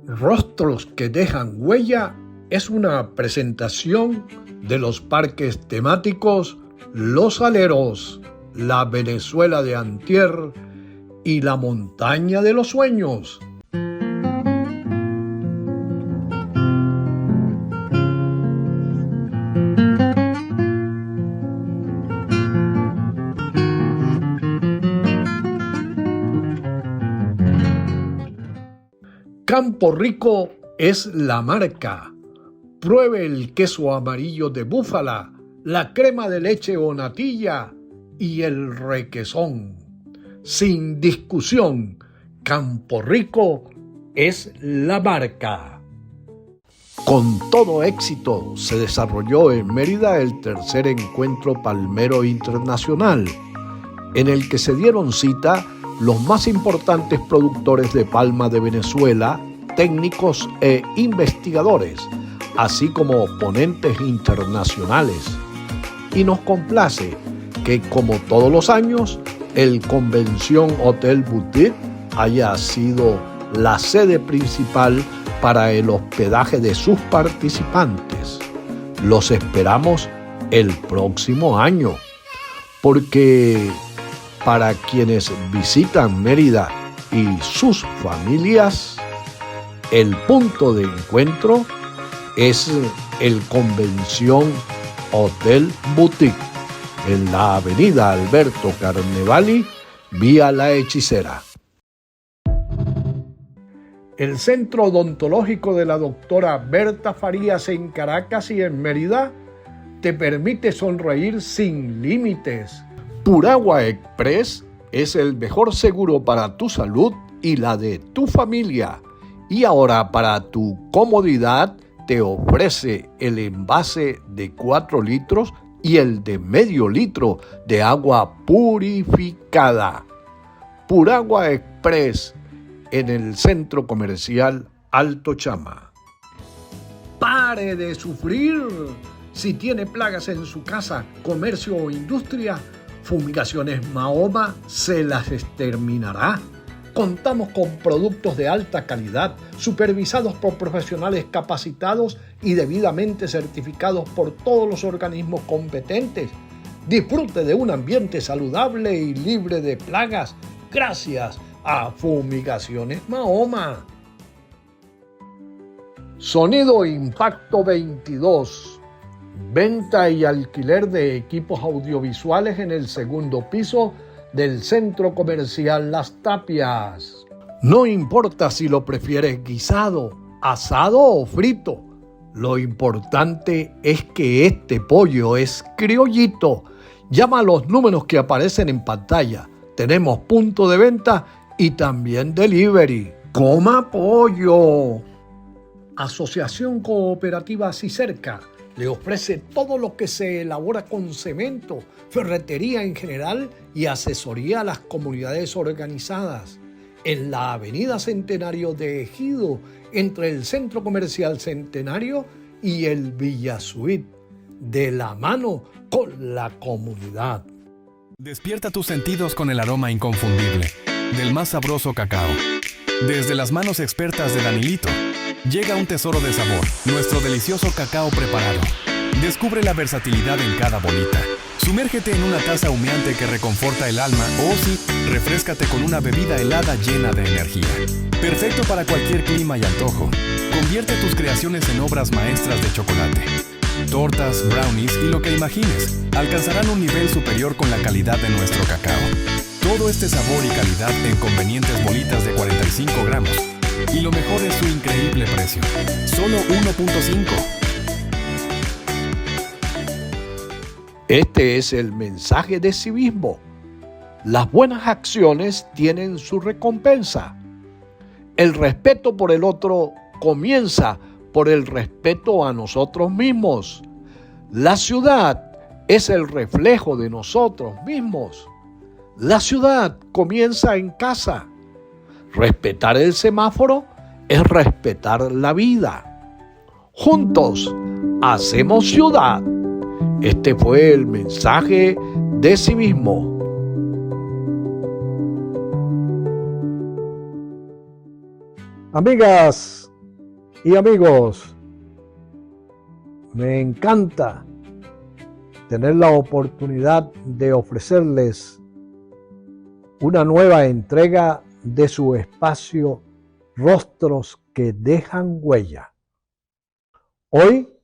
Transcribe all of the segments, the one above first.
Rostros que dejan huella es una presentación de los parques temáticos Los Aleros, la Venezuela de antier y la Montaña de los Sueños. Campo Rico es la marca. Pruebe el queso amarillo de búfala, la crema de leche o natilla y el requesón. Sin discusión, Campo Rico es la marca. Con todo éxito se desarrolló en Mérida el tercer encuentro palmero internacional, en el que se dieron cita los más importantes productores de palma de Venezuela, técnicos e investigadores, así como ponentes internacionales. Y nos complace que, como todos los años, el Convención Hotel Boutique haya sido la sede principal para el hospedaje de sus participantes. Los esperamos el próximo año, porque para quienes visitan Mérida y sus familias, el punto de encuentro es el Convención Hotel Boutique en la avenida Alberto Carnevali, vía La Hechicera. El Centro Odontológico de la doctora Berta Farías en Caracas y en Mérida te permite sonreír sin límites. Puragua Express es el mejor seguro para tu salud y la de tu familia. Y ahora, para tu comodidad, te ofrece el envase de 4 litros y el de medio litro de agua purificada. Puragua Express en el Centro Comercial Alto Chama. ¡Pare de sufrir! Si tiene plagas en su casa, comercio o industria, Fumigaciones Mahoma se las exterminará. Contamos con productos de alta calidad, supervisados por profesionales capacitados y debidamente certificados por todos los organismos competentes. Disfrute de un ambiente saludable y libre de plagas gracias a Fumigaciones Mahoma. Sonido Impacto 22. Venta y alquiler de equipos audiovisuales en el segundo piso del Centro Comercial Las Tapias. No importa si lo prefieres guisado, asado o frito. Lo importante es que este pollo es criollito. Llama a los números que aparecen en pantalla. Tenemos punto de venta y también delivery. ¡Coma pollo! Asociación Cooperativa Cicerca le ofrece todo lo que se elabora con cemento, ferretería en general y asesoría a las comunidades organizadas. En la Avenida Centenario de Ejido, entre el Centro Comercial Centenario y el Villa Suite, de la mano con la comunidad. Despierta tus sentidos con el aroma inconfundible del más sabroso cacao. Desde las manos expertas de Danilito, llega un tesoro de sabor, nuestro delicioso cacao preparado. Descubre la versatilidad en cada bolita. Sumérgete en una taza humeante que reconforta el alma o sí, refréscate con una bebida helada llena de energía. Perfecto para cualquier clima y antojo. Convierte tus creaciones en obras maestras de chocolate. Tortas, brownies y lo que imagines alcanzarán un nivel superior con la calidad de nuestro cacao. Todo este sabor y calidad en convenientes bolitas de 45 gramos. Y lo mejor es su increíble precio. Solo 1.5. Este es el mensaje de civismo. Las buenas acciones tienen su recompensa. El respeto por el otro comienza por el respeto a nosotros mismos. La ciudad es el reflejo de nosotros mismos. La ciudad comienza en casa. Respetar el semáforo es respetar la vida. Juntos hacemos ciudad. Este fue el mensaje de civismo. Amigas Y amigos, me encanta tener la oportunidad de ofrecerles una nueva entrega de su espacio Rostros que dejan huella. Hoy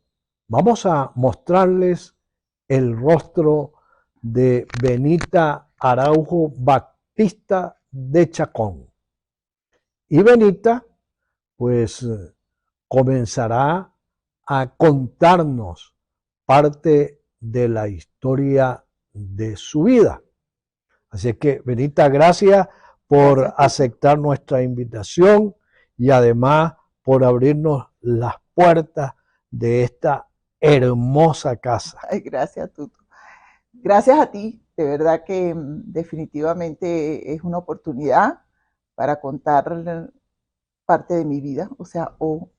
vamos a mostrarles el rostro de Benita Araujo Batista de Chacón. Y Benita, pues, comenzará a contarnos parte de la historia de su vida. Así que, Benita, gracias por aceptar nuestra invitación y además por abrirnos las puertas de esta hermosa casa. Ay, gracias, Tuto. Gracias a ti, de verdad que definitivamente es una oportunidad para contar parte de mi vida,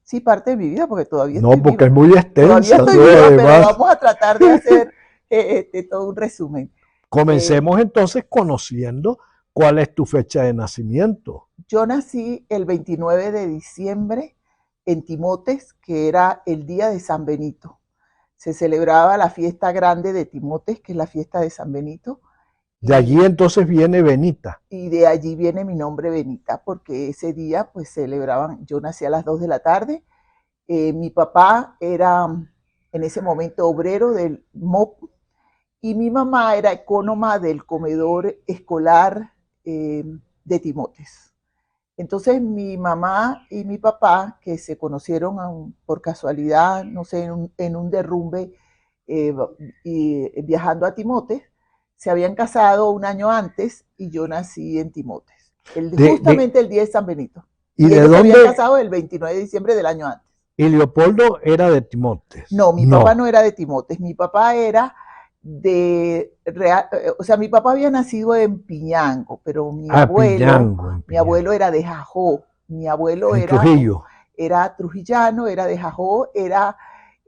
sí, parte de mi vida, porque todavía no, estoy porque viva. Es muy extensa. Todavía estoy viva, pero vamos a tratar de hacer todo un resumen. Comencemos entonces conociendo cuál es tu fecha de nacimiento. Yo nací el 29 de diciembre en Timotes, que era el día de San Benito. Se celebraba la fiesta grande de Timotes, que es la fiesta de San Benito. De allí entonces viene Benita. Y de allí viene mi nombre Benita, porque ese día pues celebraban, yo nací a las 2 de la tarde, mi papá era en ese momento obrero del MOP y mi mamá era ecónoma del comedor escolar de Timotes. Entonces mi mamá y mi papá, que se conocieron por casualidad, no sé, en un derrumbe y viajando a Timotes, se habían casado un año antes y yo nací en Timotes, justamente el día de San Benito. ¿Y de dónde? Se habían casado el 29 de diciembre del año antes. ¿Y Leopoldo era de Timotes? No, mi papá no era de Timotes, mi papá era mi papá había nacido en Piñango, pero mi abuelo era de Jajó, mi abuelo era trujillano, era de Jajó, era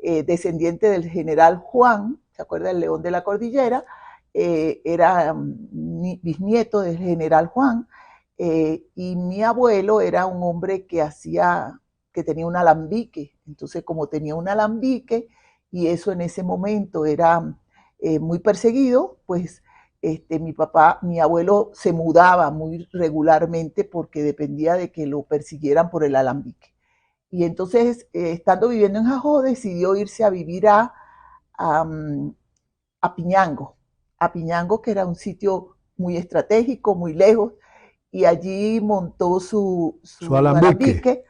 descendiente del general Juan, ¿se acuerda del León de la Cordillera? Era bisnieto del general Juan, y mi abuelo era un hombre que tenía un alambique. Entonces, como tenía un alambique, y eso en ese momento era muy perseguido, pues mi abuelo se mudaba muy regularmente porque dependía de que lo persiguieran por el alambique. Y entonces, estando viviendo en Jajó, decidió irse a vivir a Piñango. A Piñango, que era un sitio muy estratégico, muy lejos, y allí montó su alambique.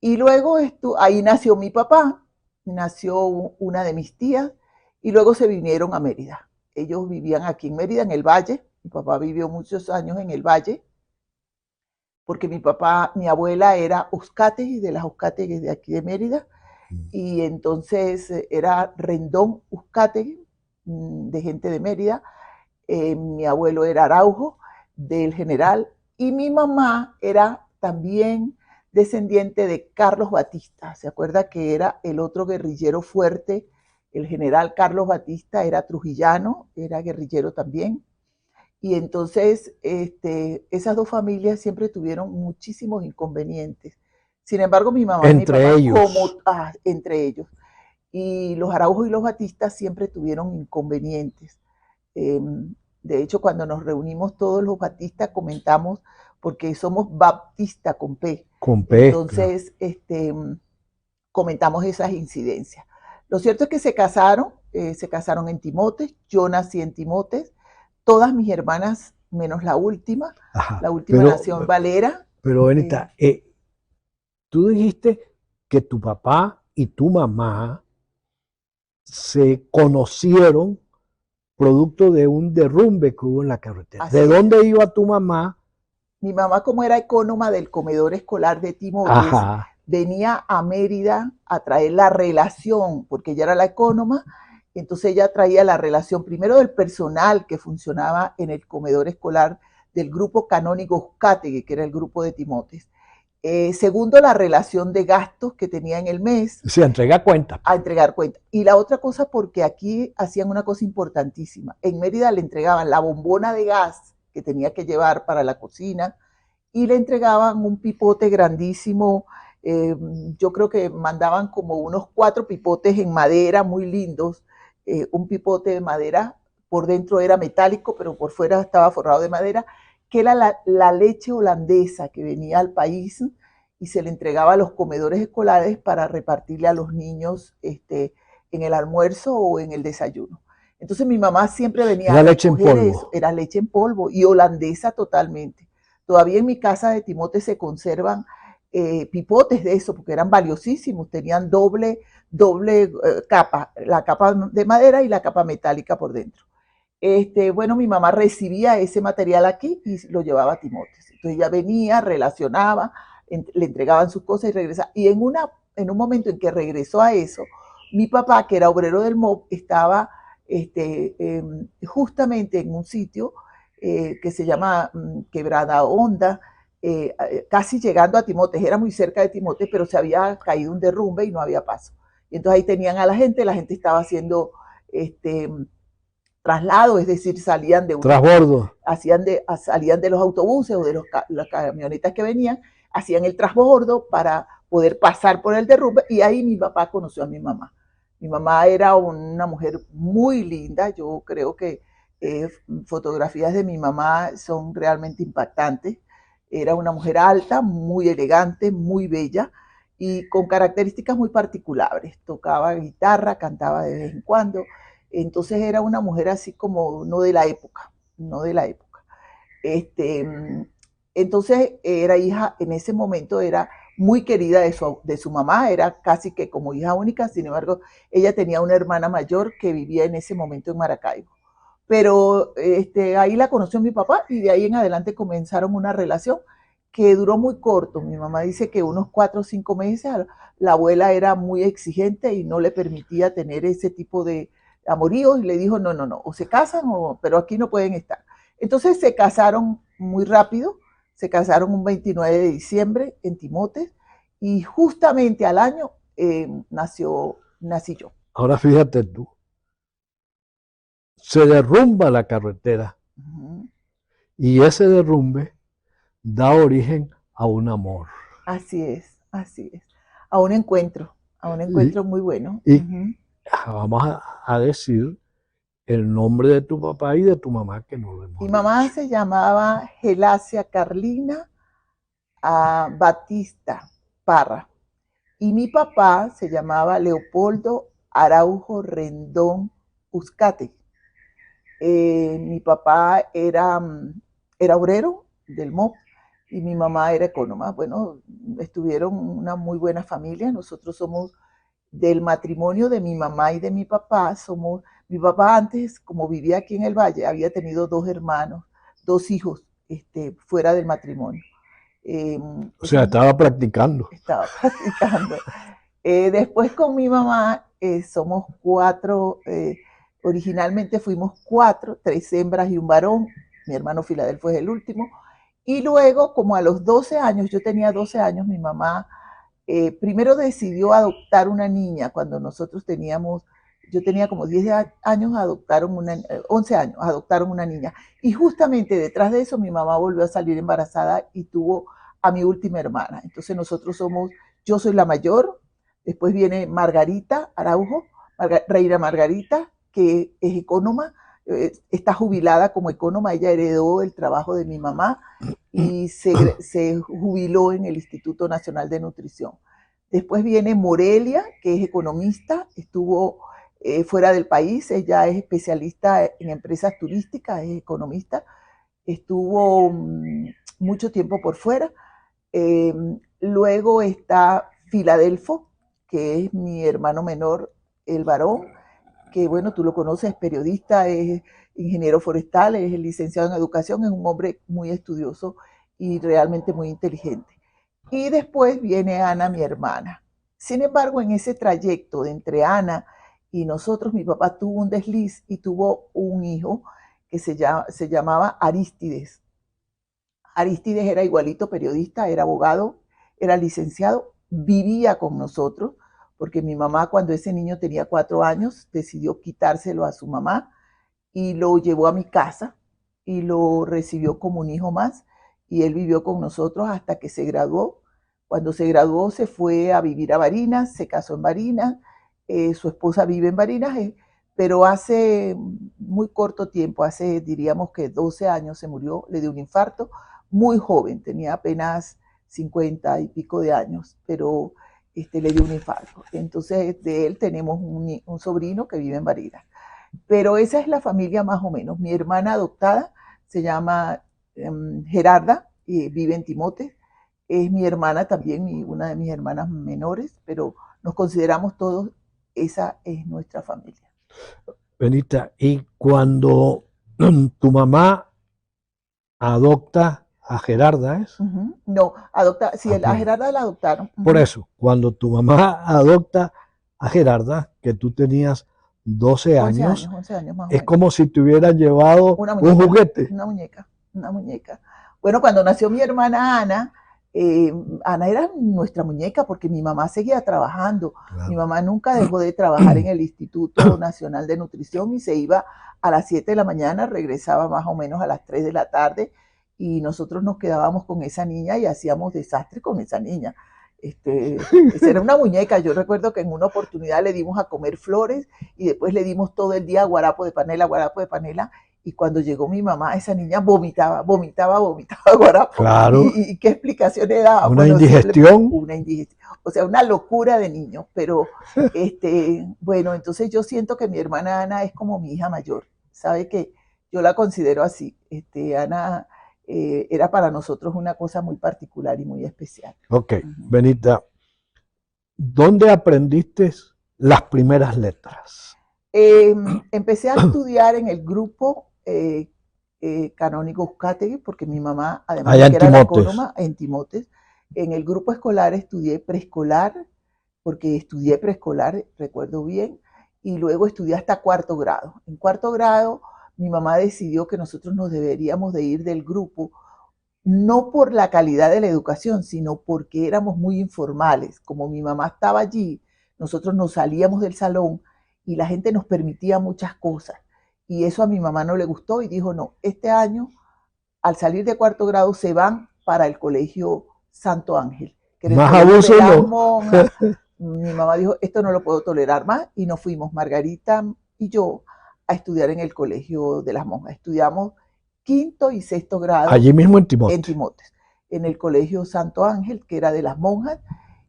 Y luego ahí nació mi papá, nació una de mis tías, y luego se vinieron a Mérida. Ellos vivían aquí en Mérida, en el Valle. Mi papá vivió muchos años en el Valle, porque mi abuela era Uzcategui, de las Uzcateguis de aquí de Mérida, y entonces era Rendón Uzcategui, de gente de Mérida. Mi abuelo era Araujo, del general, y mi mamá era también descendiente de Carlos Batista. ¿Se acuerda que era el otro guerrillero fuerte? El general Carlos Batista era trujillano, era guerrillero también. Y entonces esas dos familias siempre tuvieron muchísimos inconvenientes. Sin embargo, mi mamá entre y mi papá, entre ellos. Y los Araujos y los Batistas siempre tuvieron inconvenientes. De hecho, cuando nos reunimos todos los Batistas comentamos, porque somos Baptista con P. Entonces, comentamos esas incidencias. Lo cierto es que se casaron en Timotes, yo nací en Timotes, todas mis hermanas, menos la última, nació en Valera. Pero Benita, tú dijiste que tu papá y tu mamá se conocieron producto de un derrumbe que hubo en la carretera. ¿De dónde iba tu mamá? Mi mamá, como era ecónoma del comedor escolar de Timotes, venía a Mérida a traer la relación, porque ella era la ecónoma, entonces ella traía la relación primero del personal que funcionaba en el comedor escolar del grupo canónigo Uzcategui, que era el grupo de Timotes. Segundo, la relación de gastos que tenía en el mes. Sí, entregar cuenta. A entregar cuenta. Y la otra cosa, porque aquí hacían una cosa importantísima. En Mérida le entregaban la bombona de gas que tenía que llevar para la cocina y le entregaban un pipote grandísimo Yo creo que mandaban como unos 4 pipotes en madera muy lindos. Un pipote de madera, por dentro era metálico, pero por fuera estaba forrado de madera, que era la leche holandesa que venía al país y se le entregaba a los comedores escolares para repartirle a los niños en el almuerzo o en el desayuno. Entonces mi mamá siempre venía a leche en polvo. Eso. Era leche en polvo y holandesa totalmente. Todavía en mi casa de Timote se conservan pipotes de eso, porque eran valiosísimos, tenían doble capa, la capa de madera y la capa metálica por dentro. Bueno, mi mamá recibía ese material aquí y lo llevaba a Timote. Entonces ella venía, relacionaba, le entregaban sus cosas y regresaba. Y en un momento en que regresó a eso, mi papá, que era obrero del MOB, estaba justamente en un sitio que se llama Quebrada Honda, casi llegando a Timote. Era muy cerca de Timote, pero se había caído un derrumbe y no había paso. Y entonces ahí tenían a la gente estaba haciendo traslado, es decir, salían de transbordo, salían de los autobuses o de las camionetas que venían, hacían el transbordo para poder pasar por el derrumbe, y ahí mi papá conoció a mi mamá. Mi mamá era una mujer muy linda. Yo creo que fotografías de mi mamá son realmente impactantes. Era una mujer alta, muy elegante, muy bella y con características muy particulares. Tocaba guitarra, cantaba de vez en cuando. Entonces era una mujer así como no de la época, no de la época. Entonces era hija, en ese momento era muy querida de su mamá, era casi que como hija única. Sin embargo, ella tenía una hermana mayor que vivía en ese momento en Maracaibo. Pero ahí la conoció mi papá y de ahí en adelante comenzaron una relación que duró muy corto. Mi mamá dice que unos 4 o 5 meses. La abuela era muy exigente y no le permitía tener ese tipo de amoríos, y le dijo no, o se casan, pero aquí no pueden estar. Entonces se casaron muy rápido, se casaron un 29 de diciembre en Timote, y justamente al año nací yo. Ahora fíjate tú, se derrumba la carretera y ese derrumbe da origen a un amor. Así es, a un encuentro muy bueno. Y vamos a decir el nombre de tu papá y de tu mamá, que no lo hemos Mi mamá se llamaba Gelacia Carlina Batista Parra y mi papá se llamaba Leopoldo Araujo Rendón Uzcate. Mi papá era obrero del MOB y mi mamá era ecónoma. Bueno, estuvieron una muy buena familia. Nosotros somos del matrimonio de mi mamá y de mi papá. Mi papá antes, como vivía aquí en el Valle, había tenido 2 hermanos, 2 hijos fuera del matrimonio. O sea, estaba practicando. Después con mi mamá somos 4. Originalmente fuimos 4, 3 hembras y un varón. Mi hermano Filadelfo es el último. Y luego, como a los 12 años, yo tenía 12 años, mi mamá primero decidió adoptar una niña. Cuando nosotros yo tenía como 10 años, 11 años, adoptaron una niña. Y justamente detrás de eso mi mamá volvió a salir embarazada y tuvo a mi última hermana. Entonces yo soy la mayor, después viene Margarita Araujo, Reina Margarita, que es ecónoma, está jubilada como ecónoma. Ella heredó el trabajo de mi mamá y se jubiló en el Instituto Nacional de Nutrición. Después viene Morelia, que es economista, estuvo fuera del país. Ella es especialista en empresas turísticas, es economista, estuvo mucho tiempo por fuera. Luego está Filadelfo, que es mi hermano menor, el varón, que bueno, tú lo conoces, es periodista, es ingeniero forestal, es licenciado en educación, es un hombre muy estudioso y realmente muy inteligente. Y después viene Ana, mi hermana. Sin embargo, en ese trayecto de entre Ana y nosotros, mi papá tuvo un desliz y tuvo un hijo que se llamaba Arístides. Arístides era igualito periodista, era abogado, era licenciado, vivía con nosotros, porque mi mamá, cuando ese niño tenía 4 años, decidió quitárselo a su mamá y lo llevó a mi casa y lo recibió como un hijo más, y él vivió con nosotros hasta que se graduó. Cuando se graduó se fue a vivir a Barinas, se casó en Barinas, su esposa vive en Barinas, pero hace muy corto tiempo, hace diríamos que 12 años se murió, le dio un infarto, muy joven, tenía apenas 50 y pico de años, pero le dio un infarto. Entonces de él tenemos un sobrino que vive en Barinas. Pero esa es la familia más o menos. Mi hermana adoptada se llama Gerarda, vive en Timotes. Es mi hermana también, una de mis hermanas menores, pero nos consideramos todos, esa es nuestra familia. Benita, y cuando tu mamá adopta a Gerarda, ¿es? No, adopta, sí, a Gerarda la adoptaron. Por eso, cuando tu mamá adopta a Gerarda, que tú tenías 12 años, 11 años más o es menos. Como si te hubieran llevado un juguete. Una muñeca. Bueno, cuando nació mi hermana Ana, Ana era nuestra muñeca porque mi mamá seguía trabajando. Claro. Mi mamá nunca dejó de trabajar en el Instituto Nacional de Nutrición y se iba a las 7 de la mañana, regresaba más o menos a las 3 de la tarde y nosotros nos quedábamos con esa niña y hacíamos desastres con esa niña. Esa era una muñeca. Yo recuerdo que en una oportunidad le dimos a comer flores y después le dimos todo el día guarapo de panela, y cuando llegó mi mamá, esa niña vomitaba guarapo. Claro. ¿Y qué explicaciones daba? Una indigestión. Una indigestión. O sea, una locura de niños. Pero, bueno, entonces yo siento que mi hermana Ana es como mi hija mayor. Sabe que yo la considero así. Ana era para nosotros una cosa muy particular y muy especial. Ok, Benita, ¿dónde aprendiste las primeras letras? Empecé a estudiar en el grupo canónico Uzcategui, porque mi mamá, además de que era la ecónoma, en Timotes. En el grupo escolar estudié preescolar, porque estudié preescolar, recuerdo bien, y luego estudié hasta cuarto grado. En cuarto grado, mi mamá decidió que nosotros nos deberíamos de ir del grupo, no por la calidad de la educación, sino porque éramos muy informales. Como mi mamá estaba allí, nosotros nos salíamos del salón y la gente nos permitía muchas cosas. Y eso a mi mamá no le gustó y dijo, no, este año, al salir de cuarto grado, se van para el colegio Santo Ángel. Que más abuso no. Mi mamá dijo, esto no lo puedo tolerar más, y nos fuimos, Margarita y yo, a estudiar en el colegio de las monjas. Estudiamos quinto y sexto grado. Allí mismo en Timotes. En Timotes, en el colegio Santo Ángel, que era de las monjas.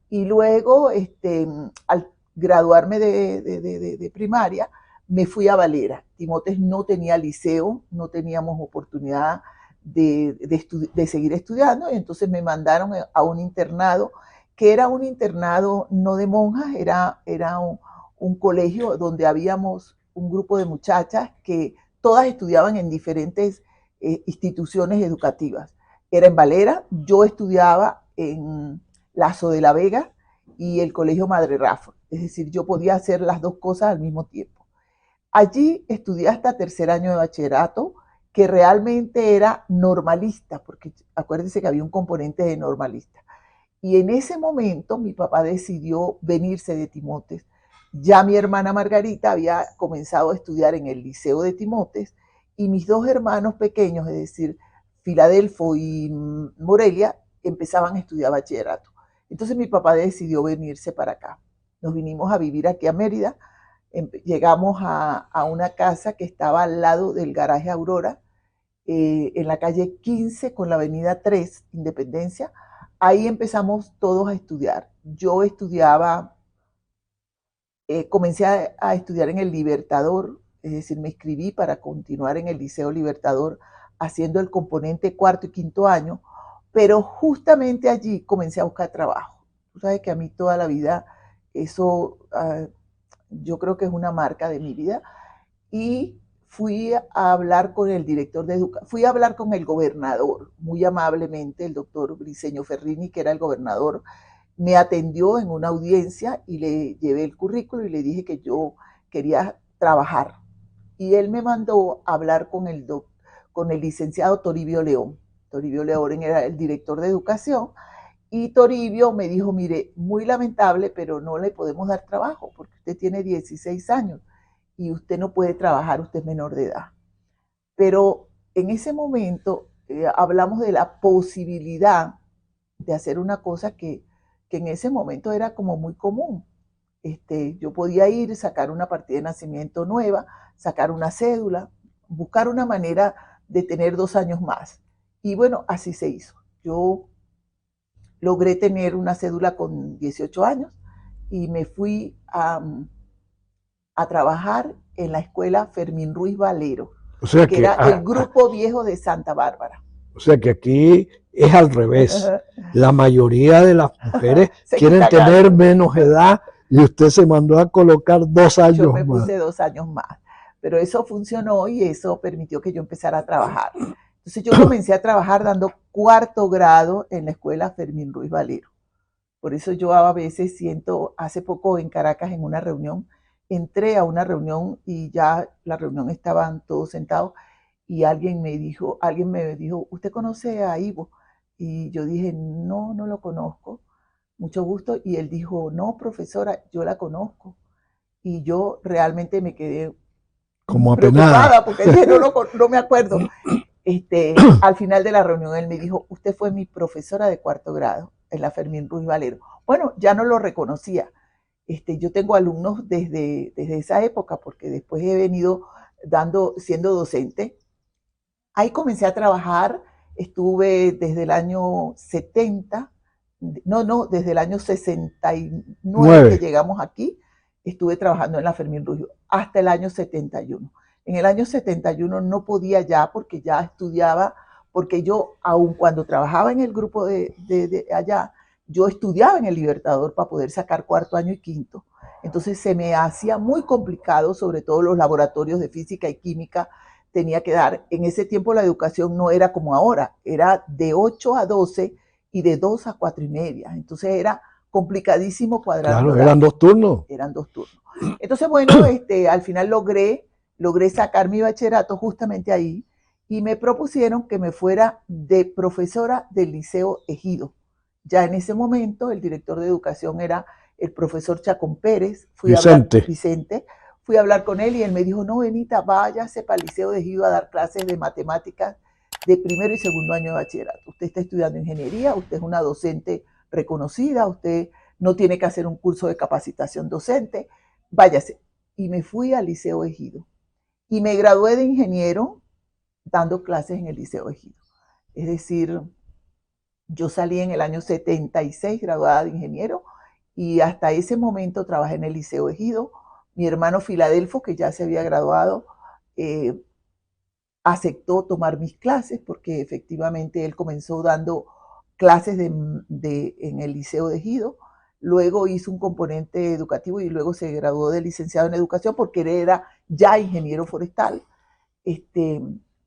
Y luego, al graduarme de primaria, me fui a Valera. Timotes no tenía liceo, no teníamos oportunidad de seguir estudiando, y entonces me mandaron a un internado, que era un internado no de monjas, era un colegio donde habíamos un grupo de muchachas que todas estudiaban en diferentes instituciones educativas. Era en Valera, yo estudiaba en Lazo de la Vega y el colegio Madre Rafa, es decir, yo podía hacer las dos cosas al mismo tiempo. Allí estudié hasta tercer año de bachillerato, que realmente era normalista, porque acuérdense que había un componente de normalista. Y en ese momento mi papá decidió venirse de Timotes. Ya mi hermana Margarita había comenzado a estudiar en el Liceo de Timotes y mis dos hermanos pequeños, es decir, Filadelfo y Morelia, empezaban a estudiar bachillerato. Entonces mi papá decidió venirse para acá. Nos vinimos a vivir aquí a Mérida. Llegamos a una casa que estaba al lado del garaje Aurora, en la calle 15 con la avenida 3, Independencia. Ahí empezamos todos a estudiar. Yo estudiaba, comencé a estudiar en el Libertador, es decir, me inscribí para continuar en el Liceo Libertador haciendo el componente cuarto y quinto año, pero justamente allí comencé a buscar trabajo. Tú sabes que a mí toda la vida eso yo creo que es una marca de mi vida, y fui a hablar con el director de educación, fui a hablar con el gobernador, muy amablemente, el doctor Briceño Ferrini, que era el gobernador, me atendió en una audiencia y le llevé el currículo y le dije que yo quería trabajar. Y él me mandó a hablar con el licenciado Toribio León. Toribio León era el director de educación, y Toribio me dijo, mire, muy lamentable, pero no le podemos dar trabajo porque usted tiene 16 años y usted no puede trabajar, usted es menor de edad. Pero en ese momento hablamos de la posibilidad de hacer una cosa que que en ese momento era como muy común. Yo podía ir, sacar una partida de nacimiento nueva, sacar una cédula, buscar una manera de tener 2 años más. Y bueno, así se hizo. Yo logré tener una cédula con 18 años y me fui a trabajar en la escuela Fermín Ruiz Valero, o sea que era el grupo viejo de Santa Bárbara. O sea que aquí es al revés. La mayoría de las mujeres quieren tener menos edad y usted se mandó a colocar 2 años más. Yo me puse 2 años más. Pero eso funcionó y eso permitió que yo empezara a trabajar. Entonces yo comencé a trabajar dando 4º grado en la escuela Fermín Ruiz Valero. Por eso yo a veces siento, hace poco en Caracas en una reunión, entré a una reunión y ya la reunión estaban todos sentados y alguien me dijo, ¿usted conoce a Ivo? Y yo dije, no, no lo conozco, mucho gusto. Y él dijo, no, profesora, yo la conozco. Y yo realmente me quedé como preocupada porque dije, no me acuerdo. Al final de la reunión él me dijo, usted fue mi profesora de 4º grado en la Fermín Ruiz Valero. Bueno, ya no lo reconocía. Yo tengo alumnos desde esa época porque después he venido siendo docente. Ahí comencé a trabajar, estuve desde el año 70, desde el año 69 que llegamos aquí, estuve trabajando en la Fermín Ruiz hasta el año 71. En el año 71 no podía ya porque ya estudiaba, porque yo, aun cuando trabajaba en el grupo de allá, yo estudiaba en el Libertador para poder sacar 4º año y 5º. Entonces se me hacía muy complicado, sobre todo los laboratorios de física y química, tenía que dar. En ese tiempo la educación no era como ahora, era de 8 a 12 y de 2 a 4:30. Entonces era complicadísimo cuadrar. Claro, eran 2 turnos. Eran 2 turnos. Entonces, bueno, al final logré sacar mi bachillerato justamente ahí y me propusieron que me fuera de profesora del Liceo Ejido. Ya en ese momento el director de educación era el profesor Chacón Pérez. Vicente. Fui a hablar con él y él me dijo, no, Benita, váyase para el Liceo de Ejido a dar clases de matemáticas de 1º y 2º año de bachillerato. Usted está estudiando ingeniería, usted es una docente reconocida, usted no tiene que hacer un curso de capacitación docente, váyase. Y me fui al Liceo Ejido. Y me gradué de ingeniero dando clases en el Liceo Ejido. Es decir, yo salí en el año 76 graduada de ingeniero y hasta ese momento trabajé en el Liceo Ejido. Mi hermano Filadelfo, que ya se había graduado, aceptó tomar mis clases porque efectivamente él comenzó dando clases en el Liceo de Ejido. Luego hizo un componente educativo y luego se graduó de licenciado en educación porque él era ya ingeniero forestal.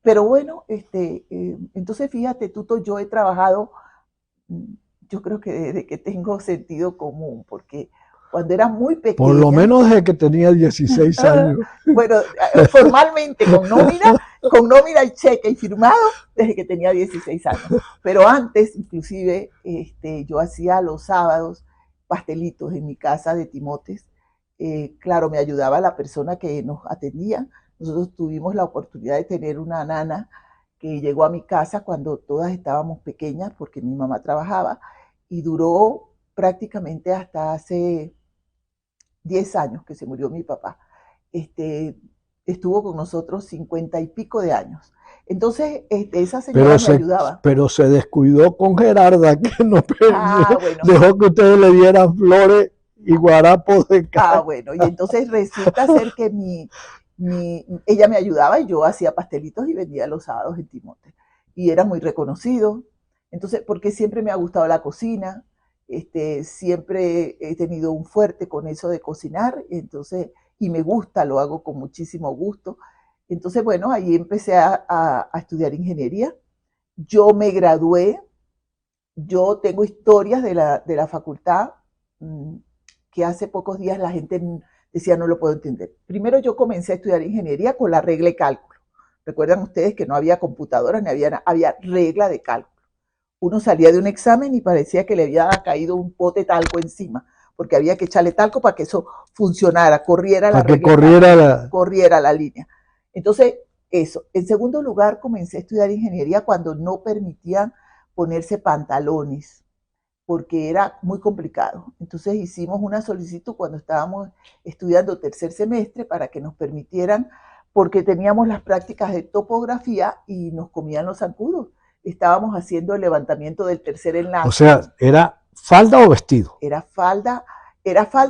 Pero bueno, entonces fíjate, Tuto, yo he trabajado, yo creo que desde que tengo sentido común, porque cuando era muy pequeña. Por lo menos desde que tenía 16 años. Bueno, formalmente, con nómina y cheque y firmado, desde que tenía 16 años. Pero antes, inclusive, yo hacía los sábados pastelitos en mi casa de timotes. Claro, me ayudaba la persona que nos atendía. Nosotros tuvimos la oportunidad de tener una nana que llegó a mi casa cuando todas estábamos pequeñas, porque mi mamá trabajaba, y duró prácticamente hasta hace 10 años que se murió mi papá. Estuvo con nosotros 50 y pico de años. Entonces, esa señora me ayudaba. Pero se descuidó con Gerarda, que no dejó que ustedes le dieran flores y guarapos de caña. Bueno, y entonces resulta ser que ella me ayudaba y yo hacía pastelitos y vendía los sábados en timote. Y era muy reconocido. Entonces, porque siempre me ha gustado la cocina, siempre he tenido un fuerte con eso de cocinar, entonces, y me gusta, lo hago con muchísimo gusto. Entonces, bueno, ahí empecé a estudiar ingeniería. Yo me gradué, yo tengo historias de la facultad que hace pocos días la gente decía no lo puedo entender. Primero yo comencé a estudiar ingeniería con la regla de cálculo. Recuerdan ustedes que no había computadoras, ni había regla de cálculo. Uno salía de un examen y parecía que le había caído un pote de talco encima, porque había que echarle talco para que eso funcionara, corriera la regla, corriera la línea. Entonces, eso. En segundo lugar, comencé a estudiar ingeniería cuando no permitían ponerse pantalones. porque era muy complicado. Entonces hicimos una solicitud cuando estábamos estudiando tercer semestre para que nos permitieran, porque teníamos las prácticas de topografía y nos comían los zancudos. Estábamos haciendo el levantamiento del tercer enlace. O sea, ¿era falda o vestido? Era falda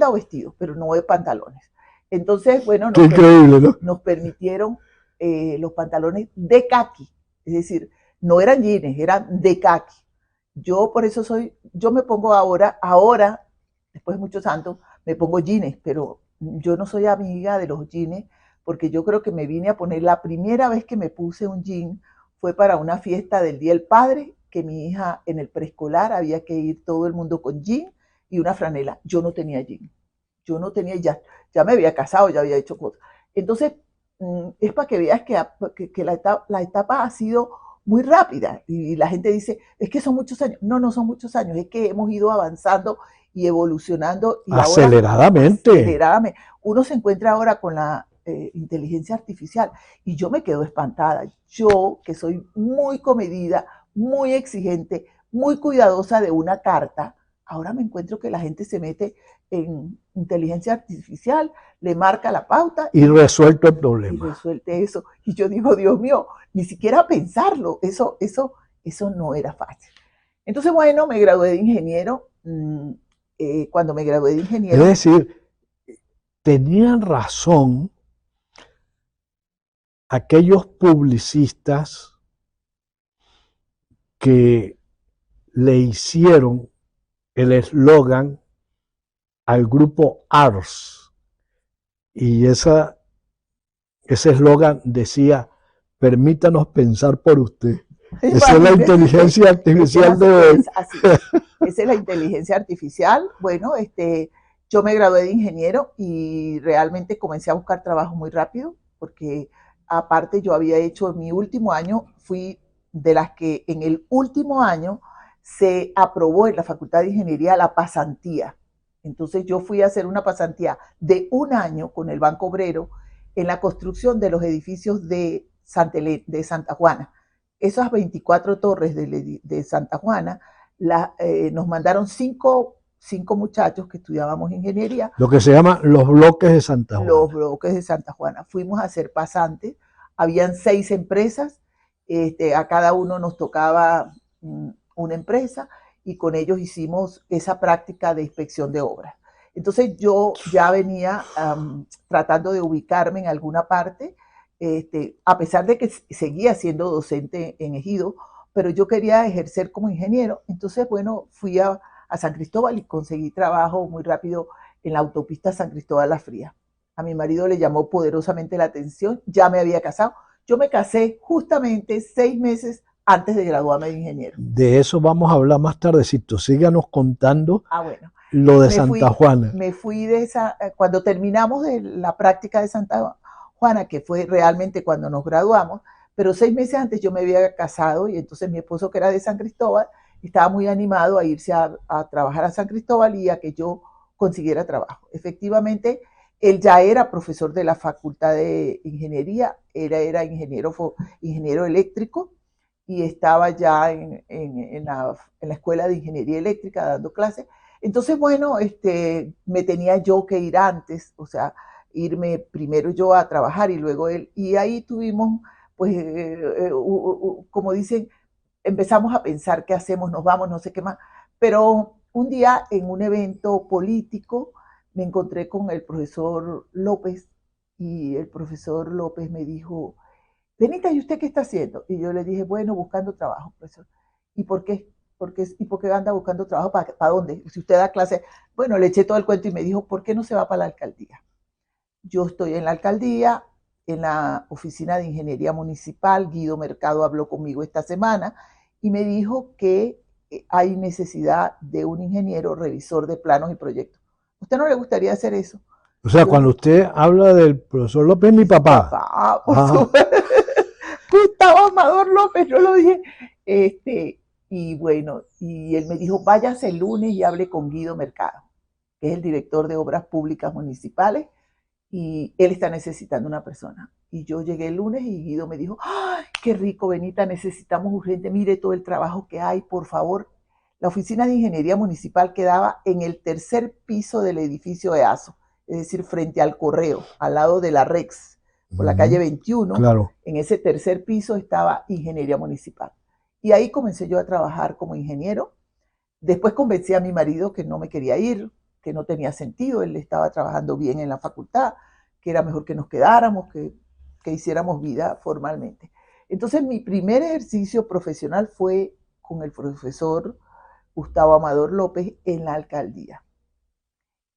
o vestido, pero no de pantalones. Entonces, bueno, qué increíble, ¿no? Nos permitieron los pantalones de caqui, es decir, no eran jeans, eran de caqui. Yo por eso yo me pongo ahora, después de muchos años, me pongo jeans, pero yo no soy amiga de los jeans, porque yo creo que me vine a poner, la primera vez que me puse un jean fue para una fiesta del Día del Padre, que mi hija en el preescolar había que ir todo el mundo con jean y una franela. Yo no tenía jean. Yo no tenía, ya me había casado, ya había hecho cosas. Entonces, es para que veas que la etapa ha sido muy rápida y la gente dice, es que son muchos años. No, no son muchos años, es que hemos ido avanzando y evolucionando. Y aceleradamente. Ahora, aceleradamente. Uno se encuentra ahora con la inteligencia artificial y yo me quedo espantada. Yo, que soy muy comedida, muy exigente, muy cuidadosa de una carta, ahora me encuentro que la gente se mete en inteligencia artificial, le marca la pauta y resuelto el problema. Y resuelve eso. Y yo digo, Dios mío, ni siquiera pensarlo, eso no era fácil. Entonces, bueno, me gradué de ingeniero. Cuando me gradué de ingeniero... Es decir, tenían razón aquellos publicistas que le hicieron el eslogan al grupo ARS, y ese eslogan decía, permítanos pensar por usted. Esa es la inteligencia artificial de hoy. Esa es la inteligencia artificial. Bueno, yo me gradué de ingeniero y realmente comencé a buscar trabajo muy rápido, porque aparte yo había hecho en mi último año, fui de las que en el último año se aprobó en la Facultad de Ingeniería la pasantía. Entonces yo fui a hacer una pasantía de un año con el Banco Obrero en la construcción de los edificios de Santa Juana. Esas 24 torres de Santa Juana, nos mandaron cinco muchachos que estudiábamos ingeniería. Lo que se llama los bloques de Santa Juana. Los bloques de Santa Juana. Fuimos a ser pasantes. Habían 6 empresas. A cada uno nos tocaba una empresa y con ellos hicimos esa práctica de inspección de obras. Entonces yo ya venía tratando de ubicarme en alguna parte, a pesar de que seguía siendo docente en Ejido, pero yo quería ejercer como ingeniero. Entonces, bueno, fui a San Cristóbal y conseguí trabajo muy rápido en la autopista San Cristóbal La Fría. A mi marido le llamó poderosamente la atención, ya me había casado. Yo me casé justamente 6 meses antes de graduarme de ingeniero. De eso vamos a hablar más tardecito. Síganos contando bueno, lo de Santa Juana. Me fui de cuando terminamos de la práctica de Santa Juana, que fue realmente cuando nos graduamos, pero 6 meses antes yo me había casado y entonces mi esposo, que era de San Cristóbal, estaba muy animado a irse a trabajar a San Cristóbal y a que yo consiguiera trabajo. Efectivamente, él ya era profesor de la Facultad de Ingeniería, era ingeniero eléctrico, y estaba ya en la Escuela de Ingeniería Eléctrica dando clases. Entonces, bueno, me tenía yo que ir antes, o sea, irme primero yo a trabajar y luego él. Y ahí tuvimos, pues, como dicen, empezamos a pensar qué hacemos, nos vamos, no sé qué más. Pero un día en un evento político me encontré con el profesor López y el profesor López me dijo, Benita, ¿y usted qué está haciendo? Y yo le dije, bueno, buscando trabajo, profesor. ¿Y por qué? ¿Y por qué anda buscando trabajo? ¿Para dónde? Si usted da clase. Bueno, le eché todo el cuento y me dijo, ¿por qué no se va para la alcaldía? Yo estoy en la alcaldía, en la oficina de ingeniería municipal. Guido Mercado habló conmigo esta semana y me dijo que hay necesidad de un ingeniero revisor de planos y proyectos. ¿A usted no le gustaría hacer eso? O sea, cuando usted habla del profesor López, mi papá. Gustavo Amador López, yo lo dije. Y bueno, y él me dijo, váyase el lunes y hable con Guido Mercado, que es el director de Obras Públicas Municipales, y él está necesitando una persona. Y yo llegué el lunes y Guido me dijo, ¡ay, qué rico, Benita, necesitamos urgente, mire todo el trabajo que hay, por favor, La oficina de ingeniería municipal quedaba en el tercer piso del edificio de ASO, es decir, frente al correo, al lado de la Rex, por la calle 21. Claro. En ese tercer piso estaba ingeniería municipal. Y ahí comencé yo a trabajar como ingeniero. Después convencí a mi marido que no me quería ir, que no tenía sentido, él estaba trabajando bien en la facultad, que era mejor que nos quedáramos, que hiciéramos vida formalmente. Entonces mi primer ejercicio profesional fue con el profesor Gustavo Amador López en la alcaldía.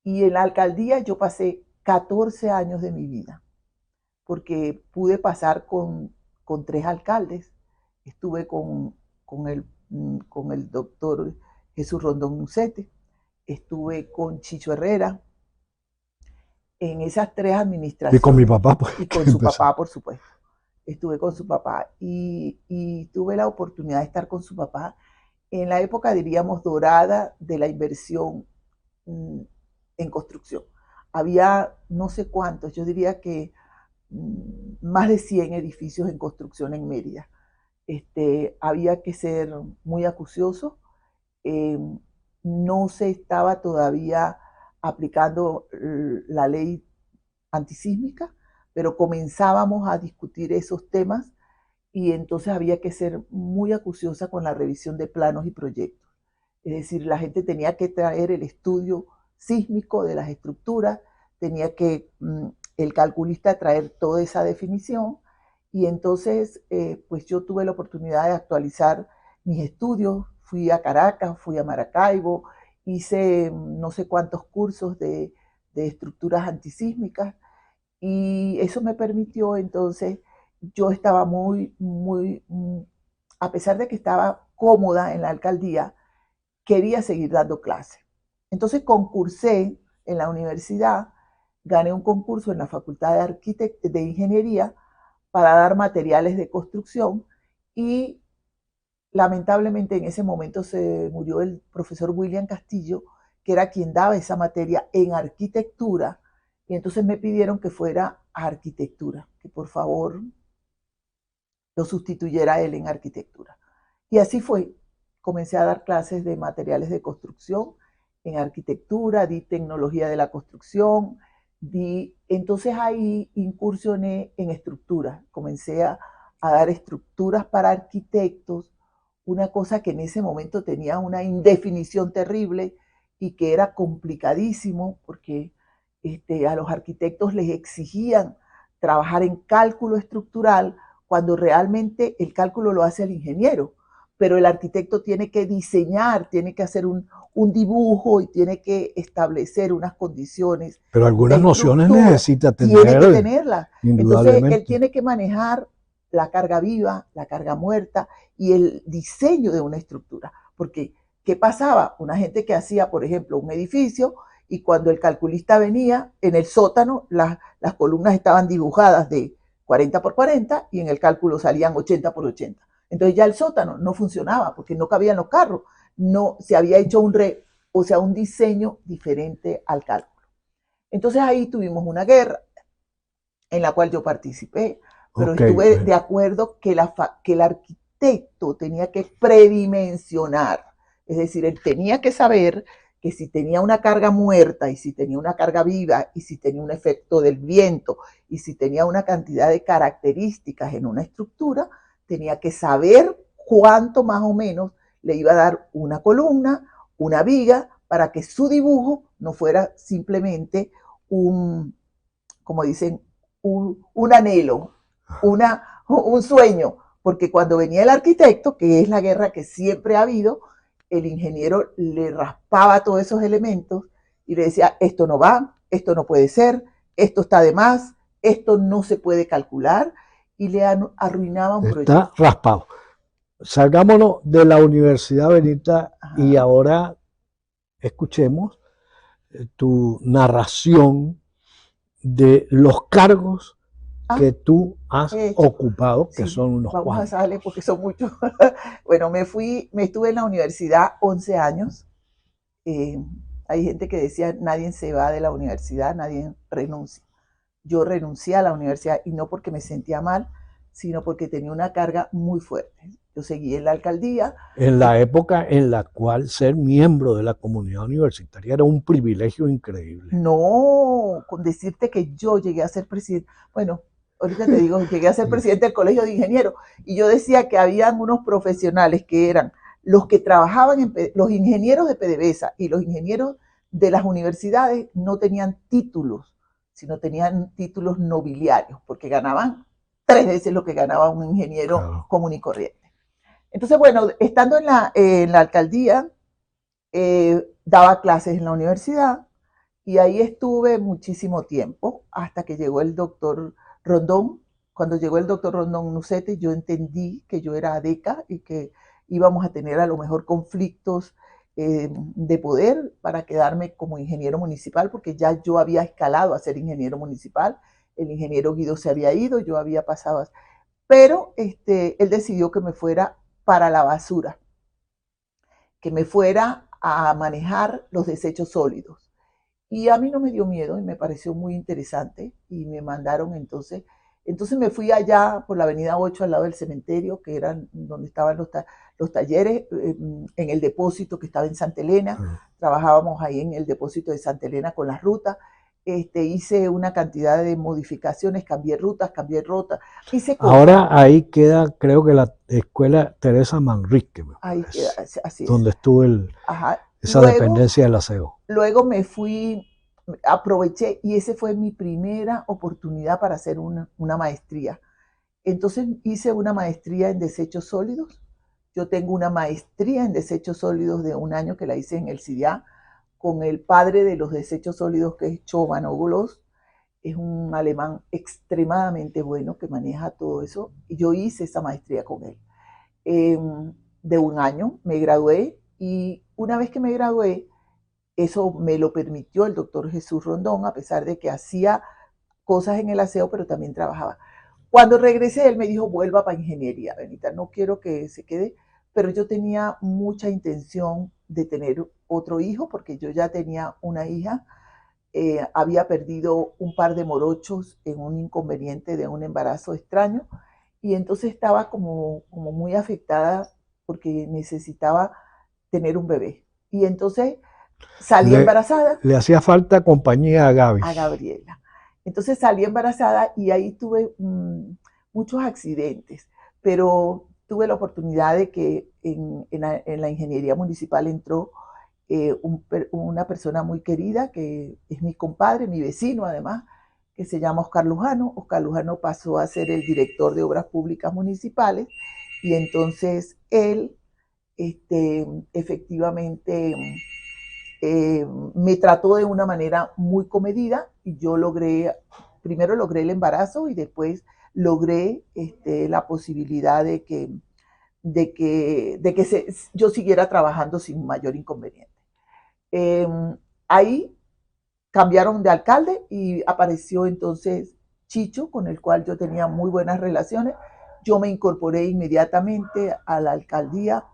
Y en la alcaldía yo pasé 14 años de mi vida, porque pude pasar con 3 alcaldes. Estuve con el doctor Jesús Rondón Mucete, estuve con Chicho Herrera, en esas 3 administraciones. Y con mi papá. Pues, y con su papá, por supuesto. Estuve con su papá y tuve la oportunidad de estar con su papá en la época, diríamos, dorada de la inversión en construcción. Había no sé cuántos, yo diría que más de 100 edificios en construcción en Mérida. Había que ser muy acucioso. No se estaba todavía aplicando la ley antisísmica, pero comenzábamos a discutir esos temas y entonces había que ser muy acuciosa con la revisión de planos y proyectos. Es decir, la gente tenía que traer el estudio sísmico de las estructuras, tenía que el calculista traer toda esa definición y entonces pues yo tuve la oportunidad de actualizar mis estudios, fui a Caracas, fui a Maracaibo, hice no sé cuántos cursos de estructuras antisísmicas y eso me permitió entonces, yo estaba a pesar de que estaba cómoda en la alcaldía, quería seguir dando clases. Entonces concursé en la universidad, gané un concurso en la Facultad de Ingeniería para dar materiales de construcción y lamentablemente en ese momento se murió el profesor William Castillo, que era quien daba esa materia en arquitectura, y entonces me pidieron que fuera a arquitectura, que por favor lo sustituyera él en arquitectura. Y así fue, comencé a dar clases de materiales de construcción en arquitectura, di tecnología de la construcción, entonces ahí incursioné en estructuras, comencé a dar estructuras para arquitectos, una cosa que en ese momento tenía una indefinición terrible y que era complicadísimo porque a los arquitectos les exigían trabajar en cálculo estructural cuando realmente el cálculo lo hace el ingeniero, pero el arquitecto tiene que diseñar, tiene que hacer un dibujo y tiene que establecer unas condiciones. Pero algunas nociones necesita tener. Tiene que tenerlas. Entonces él tiene que manejar la carga viva, la carga muerta y el diseño de una estructura. Porque, ¿qué pasaba? Una gente que hacía, por ejemplo, un edificio y cuando el calculista venía, en el sótano las columnas estaban dibujadas de 40 por 40 y en el cálculo salían 80 por 80. Entonces ya el sótano no funcionaba porque no cabían los carros. No se había hecho un diseño diferente al cálculo. Entonces ahí tuvimos una guerra en la cual yo participé, pero estuve de acuerdo que el arquitecto tenía que predimensionar, es decir, él tenía que saber que si tenía una carga muerta y si tenía una carga viva y si tenía un efecto del viento y si tenía una cantidad de características en una estructura, tenía que saber cuánto más o menos le iba a dar una columna, una viga, para que su dibujo no fuera simplemente como dicen, un anhelo, un sueño, porque cuando venía el arquitecto, que es la guerra que siempre ha habido, el ingeniero le raspaba todos esos elementos y le decía, esto no va, esto no puede ser, esto está de más, esto no se puede calcular, y le arruinaba un proyecto. Está raspado. Salgámonos de la Universidad Benita y ahora escuchemos tu narración de los cargos que tú has ocupado, que son unos cuantos. Vamos a darle porque son muchos. Bueno, me estuve en la universidad 11 años. Hay gente que decía, nadie se va de la universidad, nadie renuncia. Yo renuncié a la universidad y no porque me sentía mal, sino porque tenía una carga muy fuerte. Yo seguí en la alcaldía. En la época en la cual ser miembro de la comunidad universitaria era un privilegio increíble. No, con decirte que yo llegué a ser presidente, bueno, ahorita te digo, llegué a ser presidente del Colegio de Ingenieros, y yo decía que habían unos profesionales que eran los que trabajaban, los ingenieros de PDVSA y los ingenieros de las universidades no tenían títulos, sino tenían títulos nobiliarios, porque ganaban 3 veces lo que ganaba un ingeniero común y corriente. Entonces, bueno, estando en la alcaldía, daba clases en la universidad y ahí estuve muchísimo tiempo hasta que llegó el doctor Rondón. Cuando llegó el doctor Rondón Nucete, yo entendí que yo era ADECA y que íbamos a tener a lo mejor conflictos de poder para quedarme como ingeniero municipal, porque ya yo había escalado a ser ingeniero municipal. El ingeniero Guido se había ido, yo había pasado, pero él decidió que me fuera para la basura, que me fuera a manejar los desechos sólidos. Y a mí no me dio miedo y me pareció muy interesante y me mandaron entonces me fui allá por la avenida 8 al lado del cementerio, que era donde estaban los talleres, en el depósito que estaba en Santa Elena. Trabajábamos ahí en el depósito de Santa Elena con las rutas. Hice una cantidad de modificaciones, cambié rutas, cambié rutas. Ahora ahí queda, creo que la escuela Teresa Manrique, ahí queda, así donde estuvo esa luego, dependencia del aseo. Luego me fui, aproveché, y esa fue mi primera oportunidad para hacer una maestría. Entonces hice una maestría en desechos sólidos. Yo tengo una maestría en desechos sólidos de 1 año que la hice en el CIDIA con el padre de los desechos sólidos, que es Chobanóbulos. Es un alemán extremadamente bueno que maneja todo eso. Y yo hice esa maestría con él. De 1 año me gradué, y una vez que me gradué, eso me lo permitió el doctor Jesús Rondón, a pesar de que hacía cosas en el aseo, pero también trabajaba. Cuando regresé, él me dijo, vuelva para ingeniería, Benita, no quiero que se quede, pero yo tenía mucha intención de tener otro hijo, porque yo ya tenía una hija, había perdido un par de morochos en un inconveniente de un embarazo extraño, y entonces estaba como muy afectada porque necesitaba tener un bebé. Y entonces salí embarazada. Le hacía falta compañía a Gaby. A Gabriela. Entonces salí embarazada y ahí tuve muchos accidentes, pero tuve la oportunidad de que en la ingeniería municipal entró una persona muy querida, que es mi compadre, mi vecino además, que se llama Oscar Lujano. Oscar Lujano pasó a ser el director de obras públicas municipales, y entonces él efectivamente me trató de una manera muy comedida, y yo primero logré el embarazo y después logré la posibilidad de que yo siguiera trabajando sin mayor inconveniente. Ahí cambiaron de alcalde y apareció entonces Chicho, con el cual yo tenía muy buenas relaciones. Yo me incorporé inmediatamente a la alcaldía.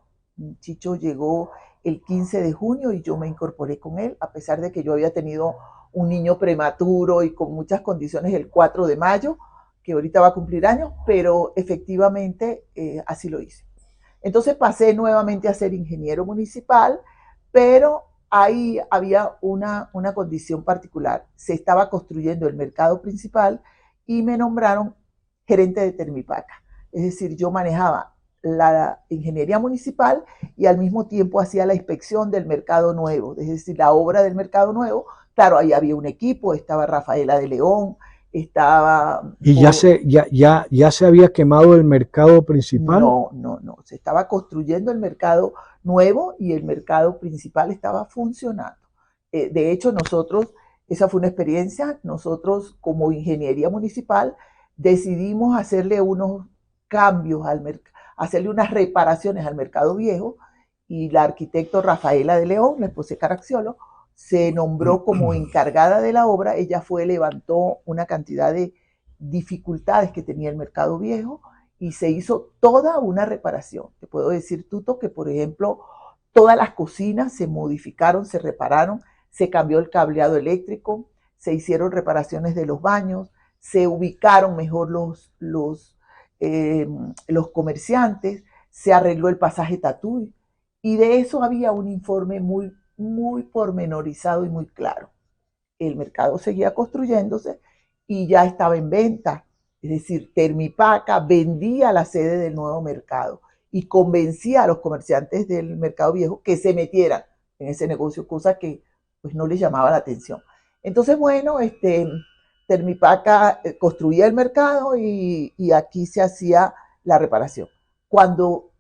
Chicho llegó el 15 de junio y yo me incorporé con él, a pesar de que yo había tenido un niño prematuro y con muchas condiciones el 4 de mayo, que ahorita va a cumplir años, pero efectivamente así lo hice. Entonces pasé nuevamente a ser ingeniero municipal, pero ahí había una condición particular. Se estaba construyendo el mercado principal y me nombraron gerente de Termipaca. Es decir, yo manejaba la ingeniería municipal y al mismo tiempo hacía la inspección del mercado nuevo, es decir, la obra del mercado nuevo. Claro, ahí había un equipo, estaba Rafaela de León, estaba... ¿Y ya se había quemado el mercado principal? No, se estaba construyendo el mercado nuevo y el mercado principal estaba funcionando. De hecho, esa fue una experiencia, nosotros como ingeniería municipal decidimos hacerle unos cambios al mercado, hacerle unas reparaciones al mercado viejo, y la arquitecto Rafaela de León, la esposa de Caracciolo, se nombró como encargada de la obra. Ella levantó una cantidad de dificultades que tenía el mercado viejo y se hizo toda una reparación. Te puedo decir, Tuto, que por ejemplo, todas las cocinas se modificaron, se repararon, se cambió el cableado eléctrico, se hicieron reparaciones de los baños, se ubicaron mejor los comerciantes, se arregló el pasaje Tatuí, y de eso había un informe muy pormenorizado y muy claro. El mercado seguía construyéndose y ya estaba en venta. Es decir, Termipaca vendía la sede del nuevo mercado y convencía a los comerciantes del mercado viejo que se metieran en ese negocio, cosa que pues no les llamaba la atención. Entonces, bueno, Termipaca construía el mercado y aquí se hacía la reparación. Cuando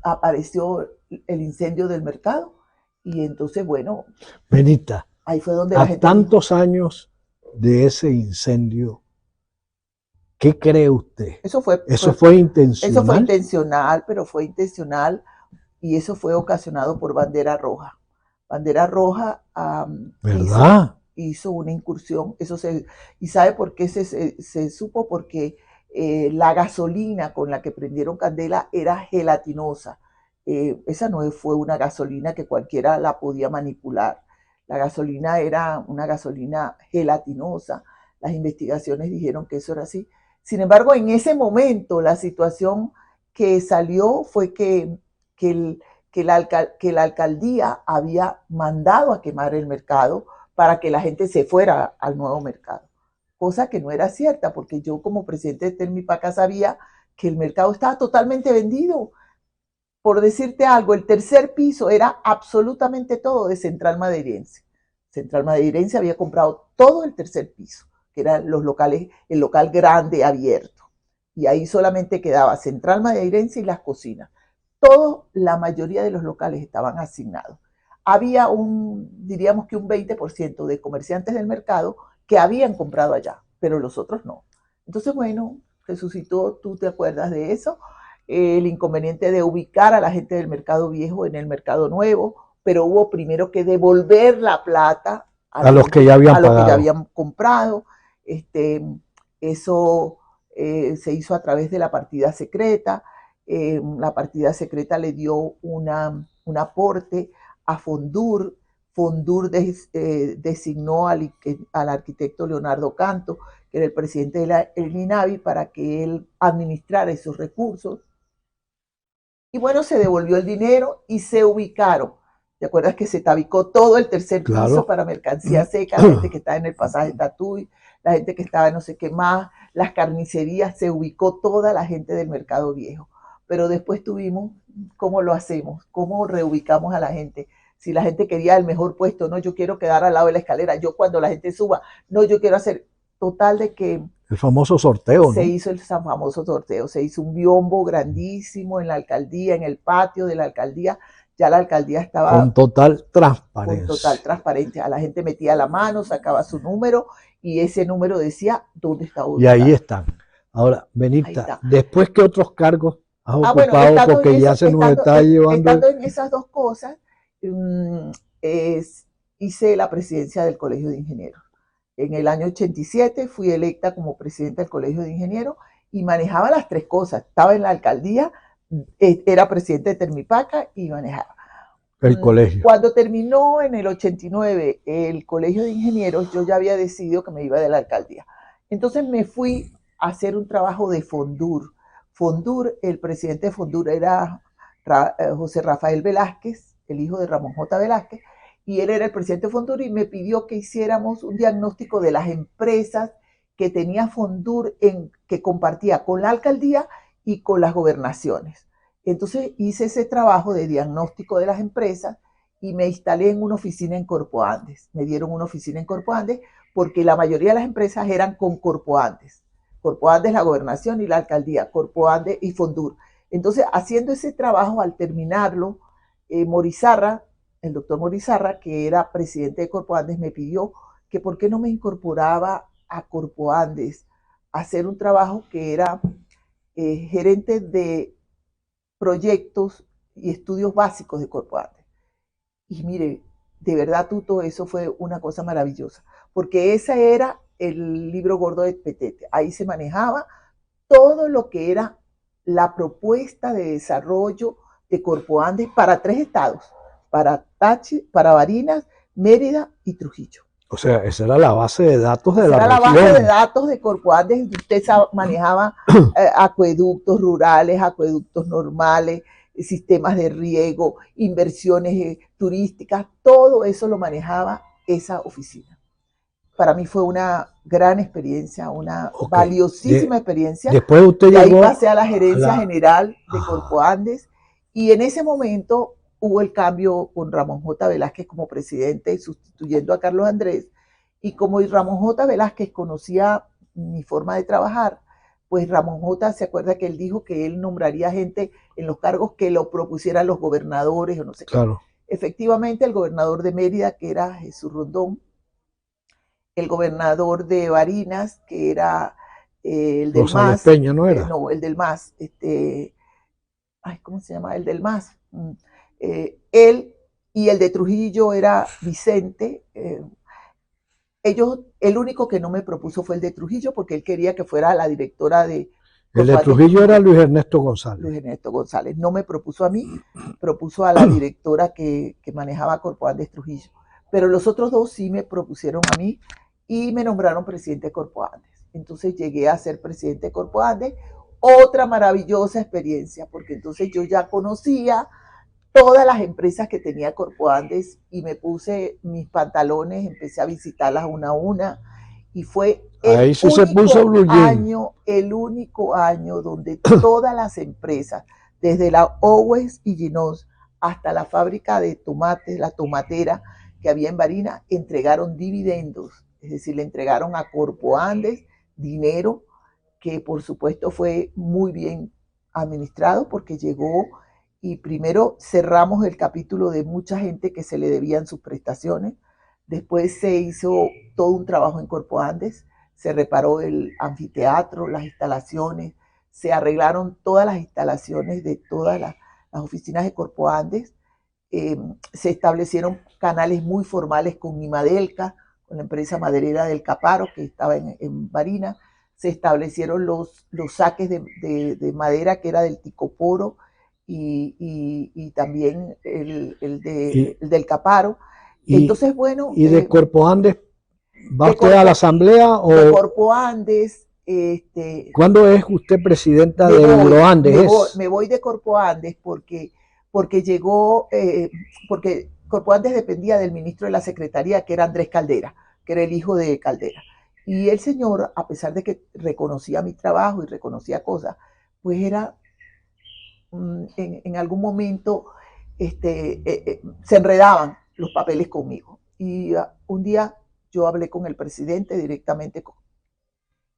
apareció el incendio del mercado, y entonces, bueno, Benita, ahí fue donde a la gente tantos años de ese incendio, ¿qué cree usted? Eso fue intencional. Eso fue intencional, pero fue intencional, y eso fue ocasionado por Bandera Roja. Bandera Roja ¿Verdad? hizo una incursión. ¿Y sabe por qué se supo? Porque la gasolina con la que prendieron candela era gelatinosa. Esa no fue una gasolina que cualquiera la podía manipular. La gasolina era una gasolina gelatinosa. Las investigaciones dijeron que eso era así. Sin embargo, en ese momento la situación que salió fue que la alcaldía había mandado a quemar el mercado para que la gente se fuera al nuevo mercado, cosa que no era cierta, porque yo como presidente de Termipaca sabía que el mercado estaba totalmente vendido. Por decirte algo, el tercer piso era absolutamente todo de Central Madeirense. Central Madeirense había comprado todo el tercer piso, que eran los locales, el local grande abierto, y ahí solamente quedaba Central Madeirense y las cocinas. La mayoría de los locales estaban asignados. Había diríamos que un 20% de comerciantes del mercado que habían comprado allá, pero los otros no. Entonces, bueno, se suscitó, tú te acuerdas de eso, el inconveniente de ubicar a la gente del mercado viejo en el mercado nuevo, pero hubo primero que devolver la plata a los que ya habían comprado. Eso se hizo a través de la partida secreta. La partida secreta le dio un aporte a Fondur. Fondur designó al arquitecto Leonardo Canto, que era el presidente del INAVI, para que él administrara esos recursos. Y bueno, se devolvió el dinero y se ubicaron. ¿Te acuerdas que se tabicó todo el tercer piso para mercancía seca? La gente que estaba en el pasaje Tatuí, la gente que estaba en no sé qué más, las carnicerías, se ubicó toda la gente del mercado viejo. Pero después tuvimos, ¿cómo lo hacemos? ¿Cómo reubicamos a la gente? Si la gente quería el mejor puesto, no, yo quiero quedar al lado de la escalera, yo cuando la gente suba, no, yo quiero hacer, total de que el famoso sorteo, se hizo el famoso sorteo, se hizo un biombo grandísimo en la alcaldía, en el patio de la alcaldía. Ya la alcaldía estaba con total transparencia. Con total transparencia. A la gente metía la mano, sacaba su número y ese número decía dónde estaba ubicado. Y ahí están. Ahora, Benita, después, ¿qué otros cargos has ocupado? Bueno, porque ya se nos está llevando. Estando en esas dos cosas, hice la presidencia del Colegio de Ingenieros. En el año 87 fui electa como presidenta del Colegio de Ingenieros y manejaba las tres cosas. Estaba en la alcaldía, era presidente de Termipaca y manejaba el colegio. Cuando terminó en el 89 el Colegio de Ingenieros, yo ya había decidido que me iba de la alcaldía. Entonces me fui a hacer un trabajo de Fondur. Fondur, el presidente de Fondur era José Rafael Velázquez, el hijo de Ramón J. Velázquez, y él era el presidente de Fondur y me pidió que hiciéramos un diagnóstico de las empresas que tenía Fondur, que compartía con la alcaldía y con las gobernaciones. Entonces hice ese trabajo de diagnóstico de las empresas y me instalé en una oficina en Corpo Andes. Me dieron una oficina en Corpo Andes porque la mayoría de las empresas eran con Corpo Andes. Corpo Andes, la gobernación y la alcaldía, Corpo Andes y Fondur. Entonces, haciendo ese trabajo, al terminarlo, Morizarra, el doctor Morizarra, que era presidente de Corpo Andes, me pidió que por qué no me incorporaba a Corpo Andes a hacer un trabajo que era gerente de proyectos y estudios básicos de Corpo Andes. Y mire, de verdad, Tuto, eso fue una cosa maravillosa, porque ese era el libro gordo de Petete. Ahí se manejaba todo lo que era la propuesta de desarrollo de Corpo Andes para 3 estados, para Táchira, para Barinas, Mérida y Trujillo. O sea, esa era la base de datos de la región. Era la base de datos de Corpo Andes. Usted manejaba acueductos rurales, acueductos normales, sistemas de riego, inversiones turísticas, todo eso lo manejaba esa oficina. Para mí fue una gran experiencia, una valiosísima experiencia. Después usted llegó. Ahí pasé a la gerencia general de Corpo Andes y en ese momento hubo el cambio con Ramón J. Velázquez como presidente, sustituyendo a Carlos Andrés. Y como Ramón J. Velázquez conocía mi forma de trabajar, pues Ramón J. se acuerda que él dijo que él nombraría gente en los cargos que lo propusieran los gobernadores o no sé qué. Efectivamente, el gobernador de Mérida, que era Jesús Rondón, el gobernador de Barinas, que era el del MAS. Peña, ¿no era? No, el del MAS. ¿Cómo se llama? El del MAS. Él y el de Trujillo era Vicente. El único que no me propuso fue el de Trujillo, porque él quería que fuera la directora de... El de Trujillo era Luis Ernesto González. Luis Ernesto González. No me propuso a mí, propuso a la directora que manejaba Corpo Andes Trujillo. Pero los otros dos sí me propusieron a mí y me nombraron presidente de Corpo Andes. Entonces llegué a ser presidente de Corpo Andes. Otra maravillosa experiencia, porque entonces yo ya conocía todas las empresas que tenía Corpo Andes y me puse mis pantalones, empecé a visitarlas una a una y fue el único año donde todas las empresas, desde la Owens y Ginós hasta la fábrica de tomates, la tomatera que había en Barinas, entregaron dividendos, es decir, le entregaron a Corpo Andes dinero que por supuesto fue muy bien administrado porque llegó y primero cerramos el capítulo de mucha gente que se le debían sus prestaciones. Después se hizo todo un trabajo en Corpo Andes, se reparó el anfiteatro, las instalaciones, se arreglaron todas las instalaciones de todas las oficinas de Corpo Andes, se establecieron canales muy formales con Imadelca, con la empresa maderera del Caparo que estaba en Barinas, se establecieron los saques de madera que era del Ticoporo, y también el del Caparo. Entonces, bueno. ¿Y de Corpo Andes va usted a la asamblea? De Corpo Andes. ¿Cuándo es usted presidenta de Euroandes? Me voy de Corpo Andes porque llegó, porque Corpo Andes dependía del ministro de la Secretaría, que era Andrés Caldera, que era el hijo de Caldera. Y el señor, a pesar de que reconocía mi trabajo y reconocía cosas, pues era... En algún momento se enredaban los papeles conmigo. Y un día yo hablé con el presidente directamente, con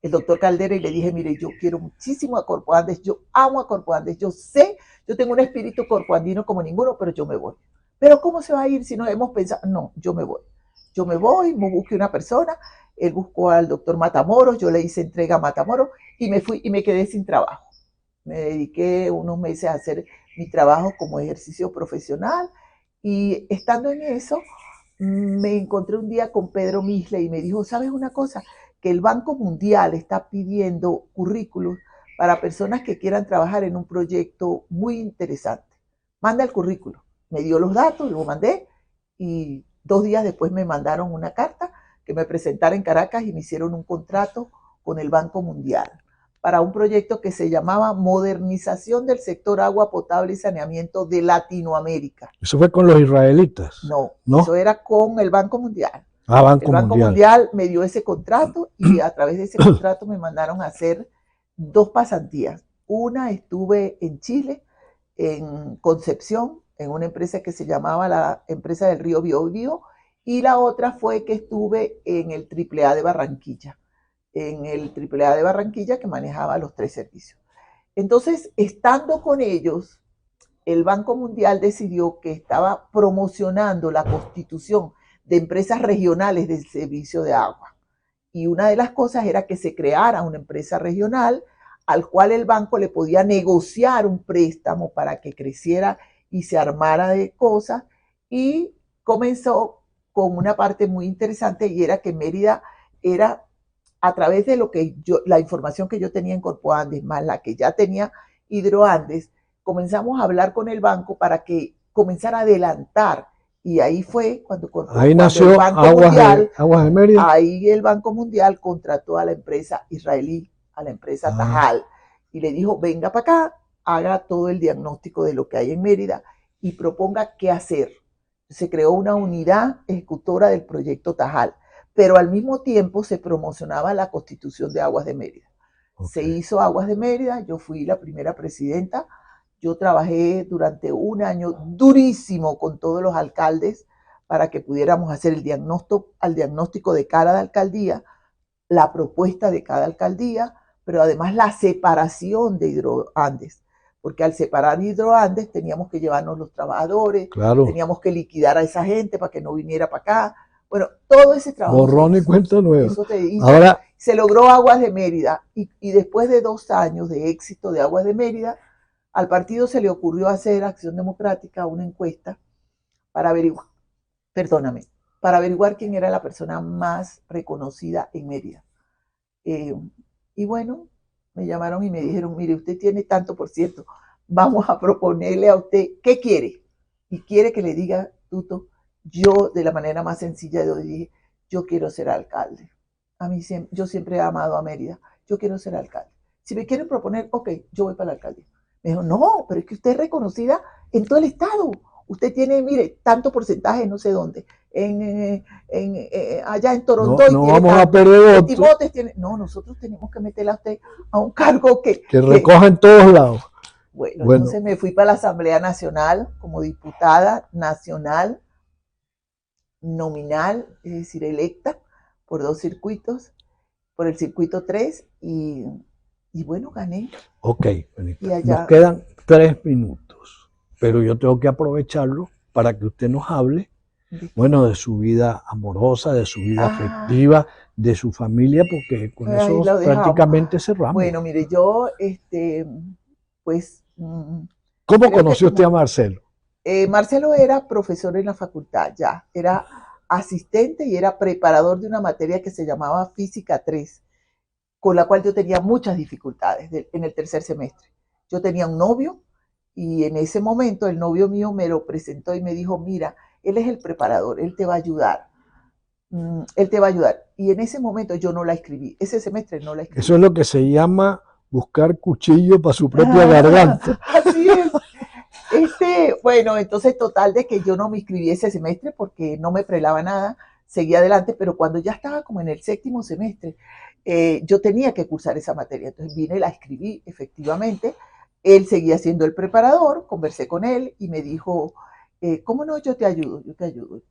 el doctor Caldera, y le dije, mire, yo quiero muchísimo a Corpo Andes, yo amo a Corpo Andes, yo tengo un espíritu corpoandino como ninguno, pero yo me voy. Pero ¿cómo se va a ir si no hemos pensado? No, yo me voy. Me busqué una persona, él buscó al doctor Matamoros, yo le hice entrega a Matamoros y me fui y me quedé sin trabajo. Me dediqué unos meses a hacer mi trabajo como ejercicio profesional y estando en eso me encontré un día con Pedro Misle y me dijo, ¿sabes una cosa? Que el Banco Mundial está pidiendo currículos para personas que quieran trabajar en un proyecto muy interesante. Manda el currículo. Me dio los datos, lo mandé y 2 días después me mandaron una carta que me presentara en Caracas y me hicieron un contrato con el Banco Mundial para un proyecto que se llamaba Modernización del Sector Agua Potable y Saneamiento de Latinoamérica. ¿Eso fue con los israelitas? No, eso era con el Banco Mundial. El Banco Mundial me dio ese contrato y a través de ese contrato me mandaron a hacer 2 pasantías. Una estuve en Chile, en Concepción, en una empresa que se llamaba la empresa del río Biobío, y la otra fue que estuve en el AAA de Barranquilla. En el AAA de Barranquilla que manejaba los 3 servicios. Entonces, estando con ellos, el Banco Mundial decidió que estaba promocionando la constitución de empresas regionales del servicio de agua. Y una de las cosas era que se creara una empresa regional al cual el banco le podía negociar un préstamo para que creciera y se armara de cosas. Y comenzó con una parte muy interesante y era que Mérida era... a través de la información que yo tenía en Corpo Andes, más la que ya tenía Hidroandes, comenzamos a hablar con el banco para que comenzara a adelantar Y ahí fue cuando nació el Banco Mundial, Aguas de Mérida. ahí el Banco Mundial contrató a la empresa israelí, a la empresa Tajal, y le dijo, venga para acá, haga todo el diagnóstico de lo que hay en Mérida y proponga qué hacer. Se creó una unidad ejecutora del proyecto Tajal, pero al mismo tiempo se promocionaba la constitución de Aguas de Mérida. Se hizo Aguas de Mérida, yo fui la primera presidenta, yo trabajé durante un año durísimo con todos los alcaldes para que pudiéramos hacer el diagnóstico de cada alcaldía, la propuesta de cada alcaldía, pero además la separación de Hidroandes, porque al separar Hidroandes teníamos que llevarnos los trabajadores, teníamos que liquidar a esa gente para que no viniera para acá. Bueno, todo ese trabajo. Borrón y cuenta nueva. Eso te hizo. Ahora se logró Aguas de Mérida y después de 2 años de éxito de Aguas de Mérida, al partido se le ocurrió hacer Acción Democrática una encuesta para averiguar, para averiguar quién era la persona más reconocida en Mérida. Y bueno, me llamaron y me dijeron, mire, usted tiene tanto por ciento, vamos a proponerle a usted, ¿qué quiere? Y quiere que le diga, Tuto, yo de la manera más sencilla yo dije, yo quiero ser alcalde. Yo siempre he amado a Mérida, yo quiero ser alcalde. Si me quieren proponer, ok, yo voy para la alcaldía. Me dijo, no, pero es que usted es reconocida en todo el estado. Usted tiene, mire, tanto porcentaje, no sé dónde, allá en Toronto. No vamos a perder votos. No, nosotros tenemos que meterla a usted a un cargo que recoja en todos lados. Bueno, entonces me fui para la Asamblea Nacional como diputada nacional nominal, es decir, electa por 2 circuitos, por el circuito 3 y bueno, gané. Ok, nos quedan 3 minutos, pero yo tengo que aprovecharlo para que usted nos hable, bueno, de su vida amorosa, de su vida afectiva, de su familia, porque con eso prácticamente cerramos. Bueno, mire, yo, pues... ¿Cómo conoció usted a Marcelo? Marcelo era profesor en la facultad, ya, era asistente y era preparador de una materia que se llamaba Física 3, con la cual yo tenía muchas dificultades en el 3er semestre. Yo tenía un novio y en ese momento el novio mío me lo presentó y me dijo, mira, él es el preparador, él te va a ayudar. Él te va a ayudar. Y en ese momento yo no la escribí, ese semestre no la escribí. Eso es lo que se llama buscar cuchillo para su propia garganta. Así es. Bueno, entonces total de que yo no me inscribí ese semestre porque no me prelaba nada, seguí adelante, pero cuando ya estaba como en el 7º semestre, yo tenía que cursar esa materia, entonces vine y la escribí efectivamente. Él seguía siendo el preparador, conversé con él y me dijo, ¿cómo no? Yo te ayudo.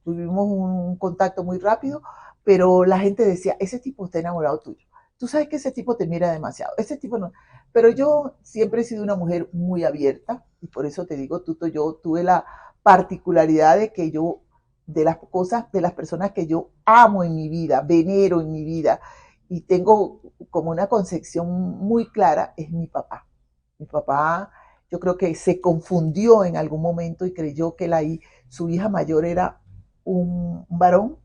Tuvimos un contacto muy rápido, pero la gente decía, ese tipo está enamorado tuyo. Tú sabes que ese tipo te mira demasiado, ese tipo no. Pero yo siempre he sido una mujer muy abierta y por eso te digo, Tuto, yo tuve la particularidad de que yo, de las cosas, de las personas que yo amo en mi vida, venero en mi vida y tengo como una concepción muy clara, es mi papá. Mi papá, yo creo que se confundió en algún momento y creyó que su hija mayor era un varón.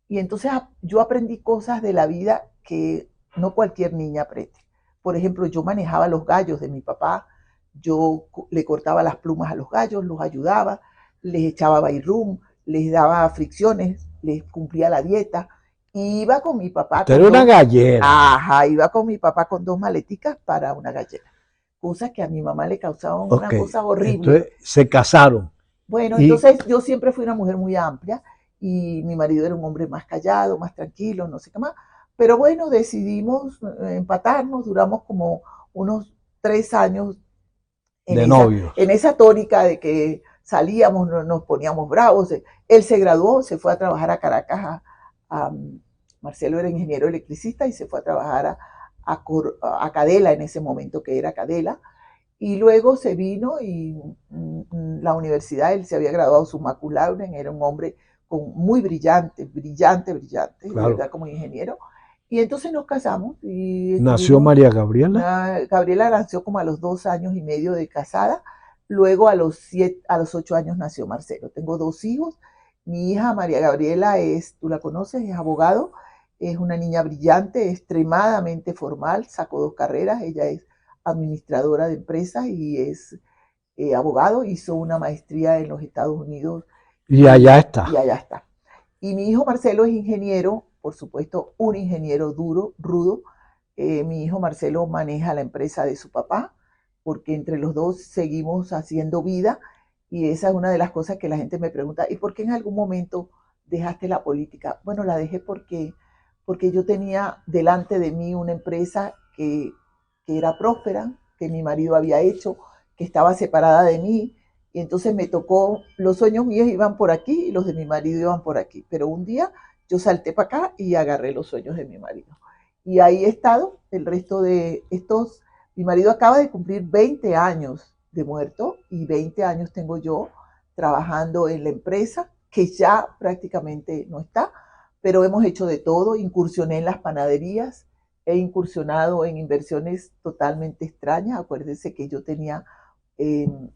Y entonces yo aprendí cosas de la vida que no cualquier niña aprende. Por ejemplo, yo manejaba los gallos de mi papá, yo le cortaba las plumas a los gallos, los ayudaba, les echaba bairrum, les daba fricciones, les cumplía la dieta. Y iba con mi papá. Era una gallera. Ajá, iba con mi papá con 2 maleticas para una gallera. Cosas que a mi mamá le causaban una cosa horrible. Entonces se casaron. Bueno, entonces yo siempre fui una mujer muy amplia y mi marido era un hombre más callado, más tranquilo, no sé qué más. Pero bueno, decidimos empatarnos, duramos como unos 3 años de novios. En esa tónica de que salíamos, nos poníamos bravos. Él se graduó, se fue a trabajar a Caracas, Marcelo era ingeniero electricista y se fue a trabajar a Cadela en ese momento, que era Cadela, y luego se vino y la universidad, él se había graduado summa cum laude, era un hombre muy brillante, claro, de verdad, como ingeniero. Y entonces nos casamos. Y ¿nació María Gabriela? Gabriela nació como a los 2 años y medio de casada. Luego a los 8 años nació Marcelo. Tengo 2 hijos. Mi hija María Gabriela tú la conoces, es abogado. Es una niña brillante, extremadamente formal. Sacó 2 carreras. Ella es administradora de empresas y es abogado. Hizo una maestría en los Estados Unidos Y allá está. Y allá está. Y mi hijo Marcelo es ingeniero, por supuesto, un ingeniero duro, rudo. Mi hijo Marcelo maneja la empresa de su papá, porque entre los dos seguimos haciendo vida. Y esa es una de las cosas que la gente me pregunta, ¿y por qué en algún momento dejaste la política? Bueno, la dejé porque yo tenía delante de mí una empresa que era próspera, que mi marido había hecho, que estaba separada de mí, y entonces me tocó, los sueños míos iban por aquí y los de mi marido iban por aquí, pero un día yo salté para acá y agarré los sueños de mi marido. Y ahí he estado el resto de estos, mi marido acaba de cumplir 20 años de muerto y 20 años tengo yo trabajando en la empresa, que ya prácticamente no está, pero hemos hecho de todo, incursioné en las panaderías, he incursionado en inversiones totalmente extrañas, acuérdense que yo tenía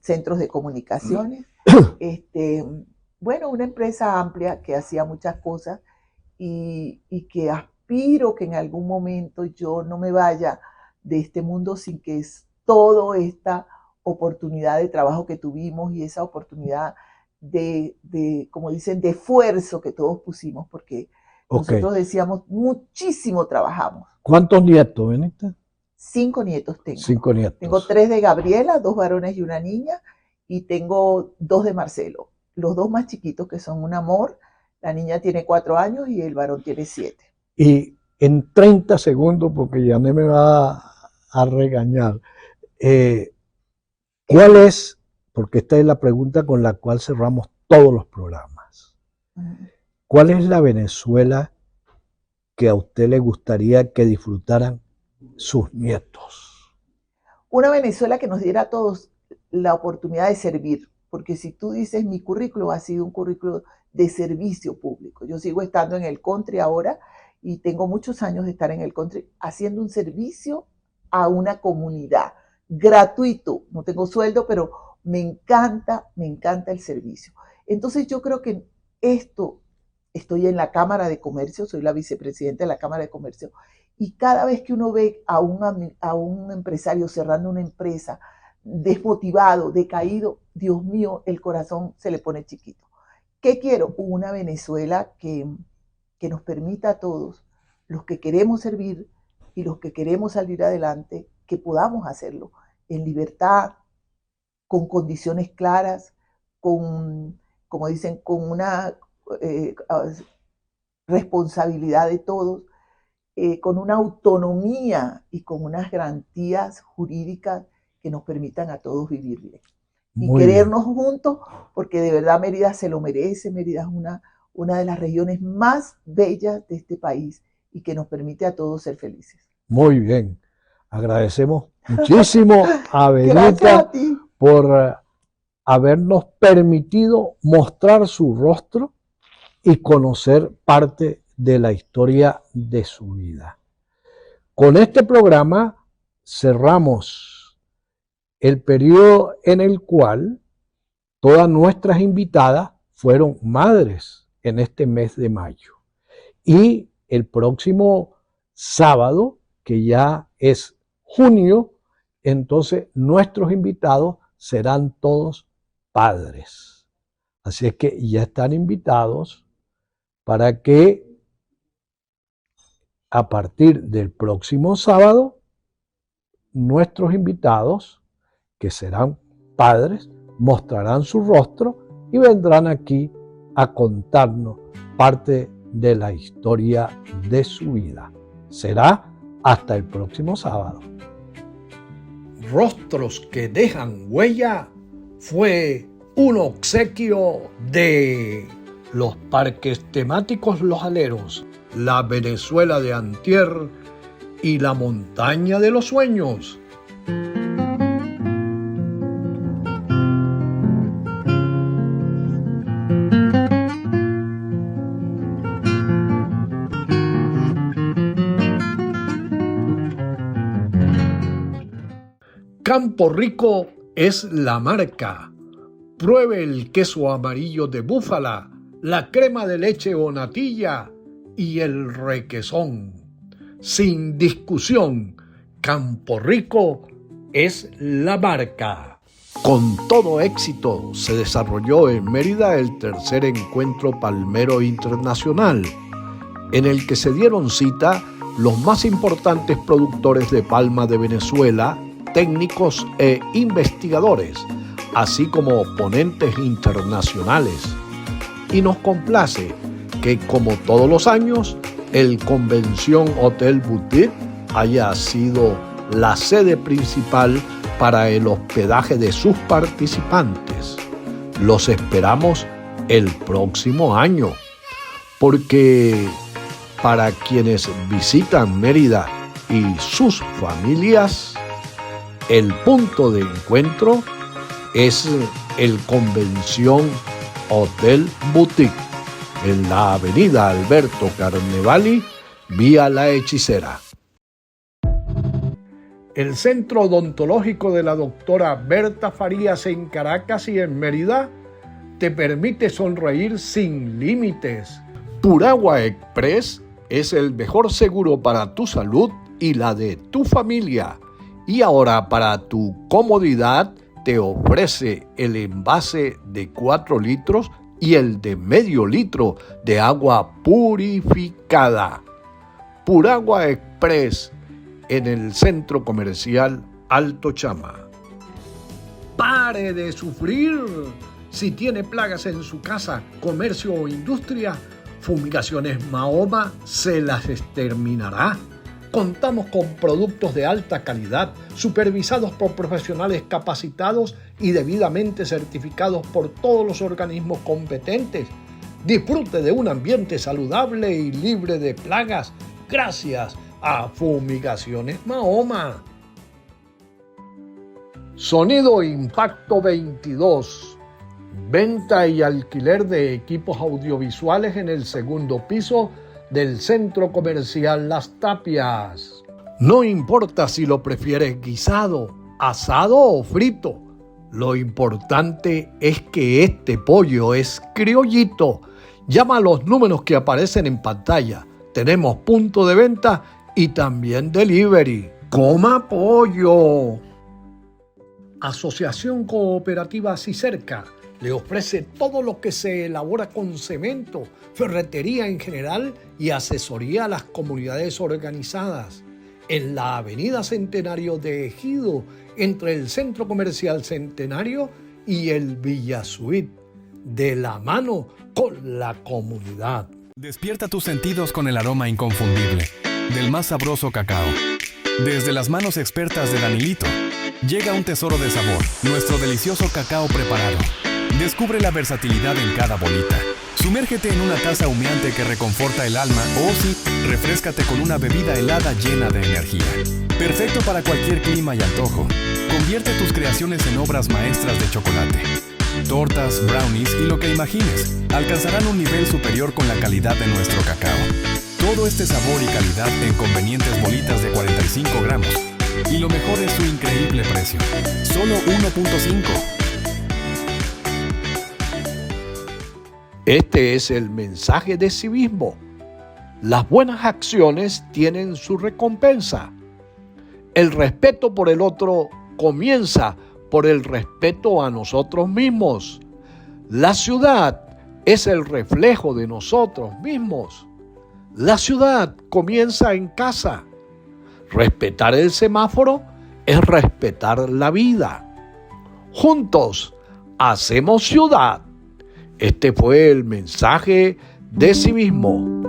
centros de comunicaciones, bueno, una empresa amplia que hacía muchas cosas y que aspiro que en algún momento yo no me vaya de este mundo sin que toda esta oportunidad de trabajo que tuvimos y esa oportunidad como dicen, de esfuerzo que todos pusimos, porque nosotros decíamos, muchísimo trabajamos. ¿Cuántos nietos, Benita? 5 nietos tengo. 5 nietos. Tengo 3 de Gabriela, 2 varones y una niña, y tengo 2 de Marcelo. Los 2 más chiquitos, que son un amor. La niña tiene 4 años y el varón tiene 7. Y en 30 segundos, porque ya no me va a regañar, ¿cuál es, porque esta es la pregunta con la cual cerramos todos los programas, cuál es la Venezuela que a usted le gustaría que disfrutaran sus nietos? Una Venezuela que nos diera a todos la oportunidad de servir, porque si tú dices, mi currículo ha sido un currículo de servicio público. Yo sigo estando en el country ahora y tengo muchos años de estar en el country haciendo un servicio a una comunidad, gratuito, no tengo sueldo, pero me encanta el servicio. Entonces yo creo que estoy en la Cámara de Comercio, soy la vicepresidenta de la Cámara de Comercio, y cada vez que uno ve a un empresario cerrando una empresa, desmotivado, decaído, Dios mío, el corazón se le pone chiquito. ¿Qué quiero? Una Venezuela que nos permita a todos, los que queremos servir y los que queremos salir adelante, que podamos hacerlo en libertad, con condiciones claras, como dicen, con una responsabilidad de todos, con una autonomía y con unas garantías jurídicas que nos permitan a todos vivir bien. Y querernos juntos, porque de verdad Mérida se lo merece. Mérida es una de las regiones más bellas de este país y que nos permite a todos ser felices. Muy bien. Agradecemos muchísimo a Benita por habernos permitido mostrar su rostro y conocer parte de la historia de su vida. Con este programa cerramos el periodo en el cual todas nuestras invitadas fueron madres en este mes de mayo. Y el próximo sábado, que ya es junio, entonces nuestros invitados serán todos padres. Así es que ya están invitados para que a partir del próximo sábado, nuestros invitados, que serán padres, mostrarán su rostro y vendrán aquí a contarnos parte de la historia de su vida. Será hasta el próximo sábado. Rostros que dejan huella fue un obsequio de los parques temáticos Los Aleros, la Venezuela de antier y la montaña de los sueños. Campo Rico es la marca. Pruebe el queso amarillo de Búfala, la crema de leche o natilla y el requesón. Sin discusión, Campo Rico es la marca. Con todo éxito se desarrolló en Mérida el tercer encuentro palmero internacional, en el que se dieron cita los más importantes productores de palma de Venezuela, técnicos e investigadores, así como ponentes internacionales. Y nos complace que, como todos los años, el Convention Hotel Boutique haya sido la sede principal para el hospedaje de sus participantes. Los esperamos el próximo año, porque para quienes visitan Mérida y sus familias, el punto de encuentro es el Convention Hotel Boutique en la avenida Alberto Carnevali, vía La Hechicera. El Centro Odontológico de la doctora Berta Farías en Caracas y en Mérida te permite sonreír sin límites. Puragua Express es el mejor seguro para tu salud y la de tu familia. Y ahora, para tu comodidad, te ofrece el envase de 4 litros y el de medio litro de agua purificada. Puragua Express en el Centro Comercial Alto Chama. ¡Pare de sufrir! Si tiene plagas en su casa, comercio o industria, Fumigaciones Mahoma se las exterminará. Contamos con productos de alta calidad, supervisados por profesionales capacitados y debidamente certificados por todos los organismos competentes. Disfrute de un ambiente saludable y libre de plagas gracias a Fumigaciones Mahoma. Sonido Impacto 22. Venta y alquiler de equipos audiovisuales en el segundo piso del Centro Comercial Las Tapias. No importa si lo prefieres guisado, asado o frito. Lo importante es que este pollo es criollito. Llama a los números que aparecen en pantalla. Tenemos punto de venta y también delivery. ¡Coma pollo! Asociación Cooperativa Cicerca le ofrece todo lo que se elabora con cemento, ferretería en general y asesoría a las comunidades organizadas. En la Avenida Centenario de Ejido, entre el Centro Comercial Centenario y el Villa Suite, de la mano con la comunidad. Despierta tus sentidos con el aroma inconfundible del más sabroso cacao. Desde las manos expertas de Danilito, llega un tesoro de sabor, nuestro delicioso cacao preparado. Descubre la versatilidad en cada bolita. Sumérgete en una taza humeante que reconforta el alma o sí, refréscate con una bebida helada llena de energía. Perfecto para cualquier clima y antojo. Convierte tus creaciones en obras maestras de chocolate. Tortas, brownies y lo que imagines alcanzarán un nivel superior con la calidad de nuestro cacao. Todo este sabor y calidad en convenientes bolitas de 45 gramos. Y lo mejor es su increíble precio. Solo 1.5. Este es el mensaje de civismo. Las buenas acciones tienen su recompensa. El respeto por el otro comienza por el respeto a nosotros mismos. La ciudad es el reflejo de nosotros mismos. La ciudad comienza en casa. Respetar el semáforo es respetar la vida. Juntos hacemos ciudad. Este fue el mensaje de civismo.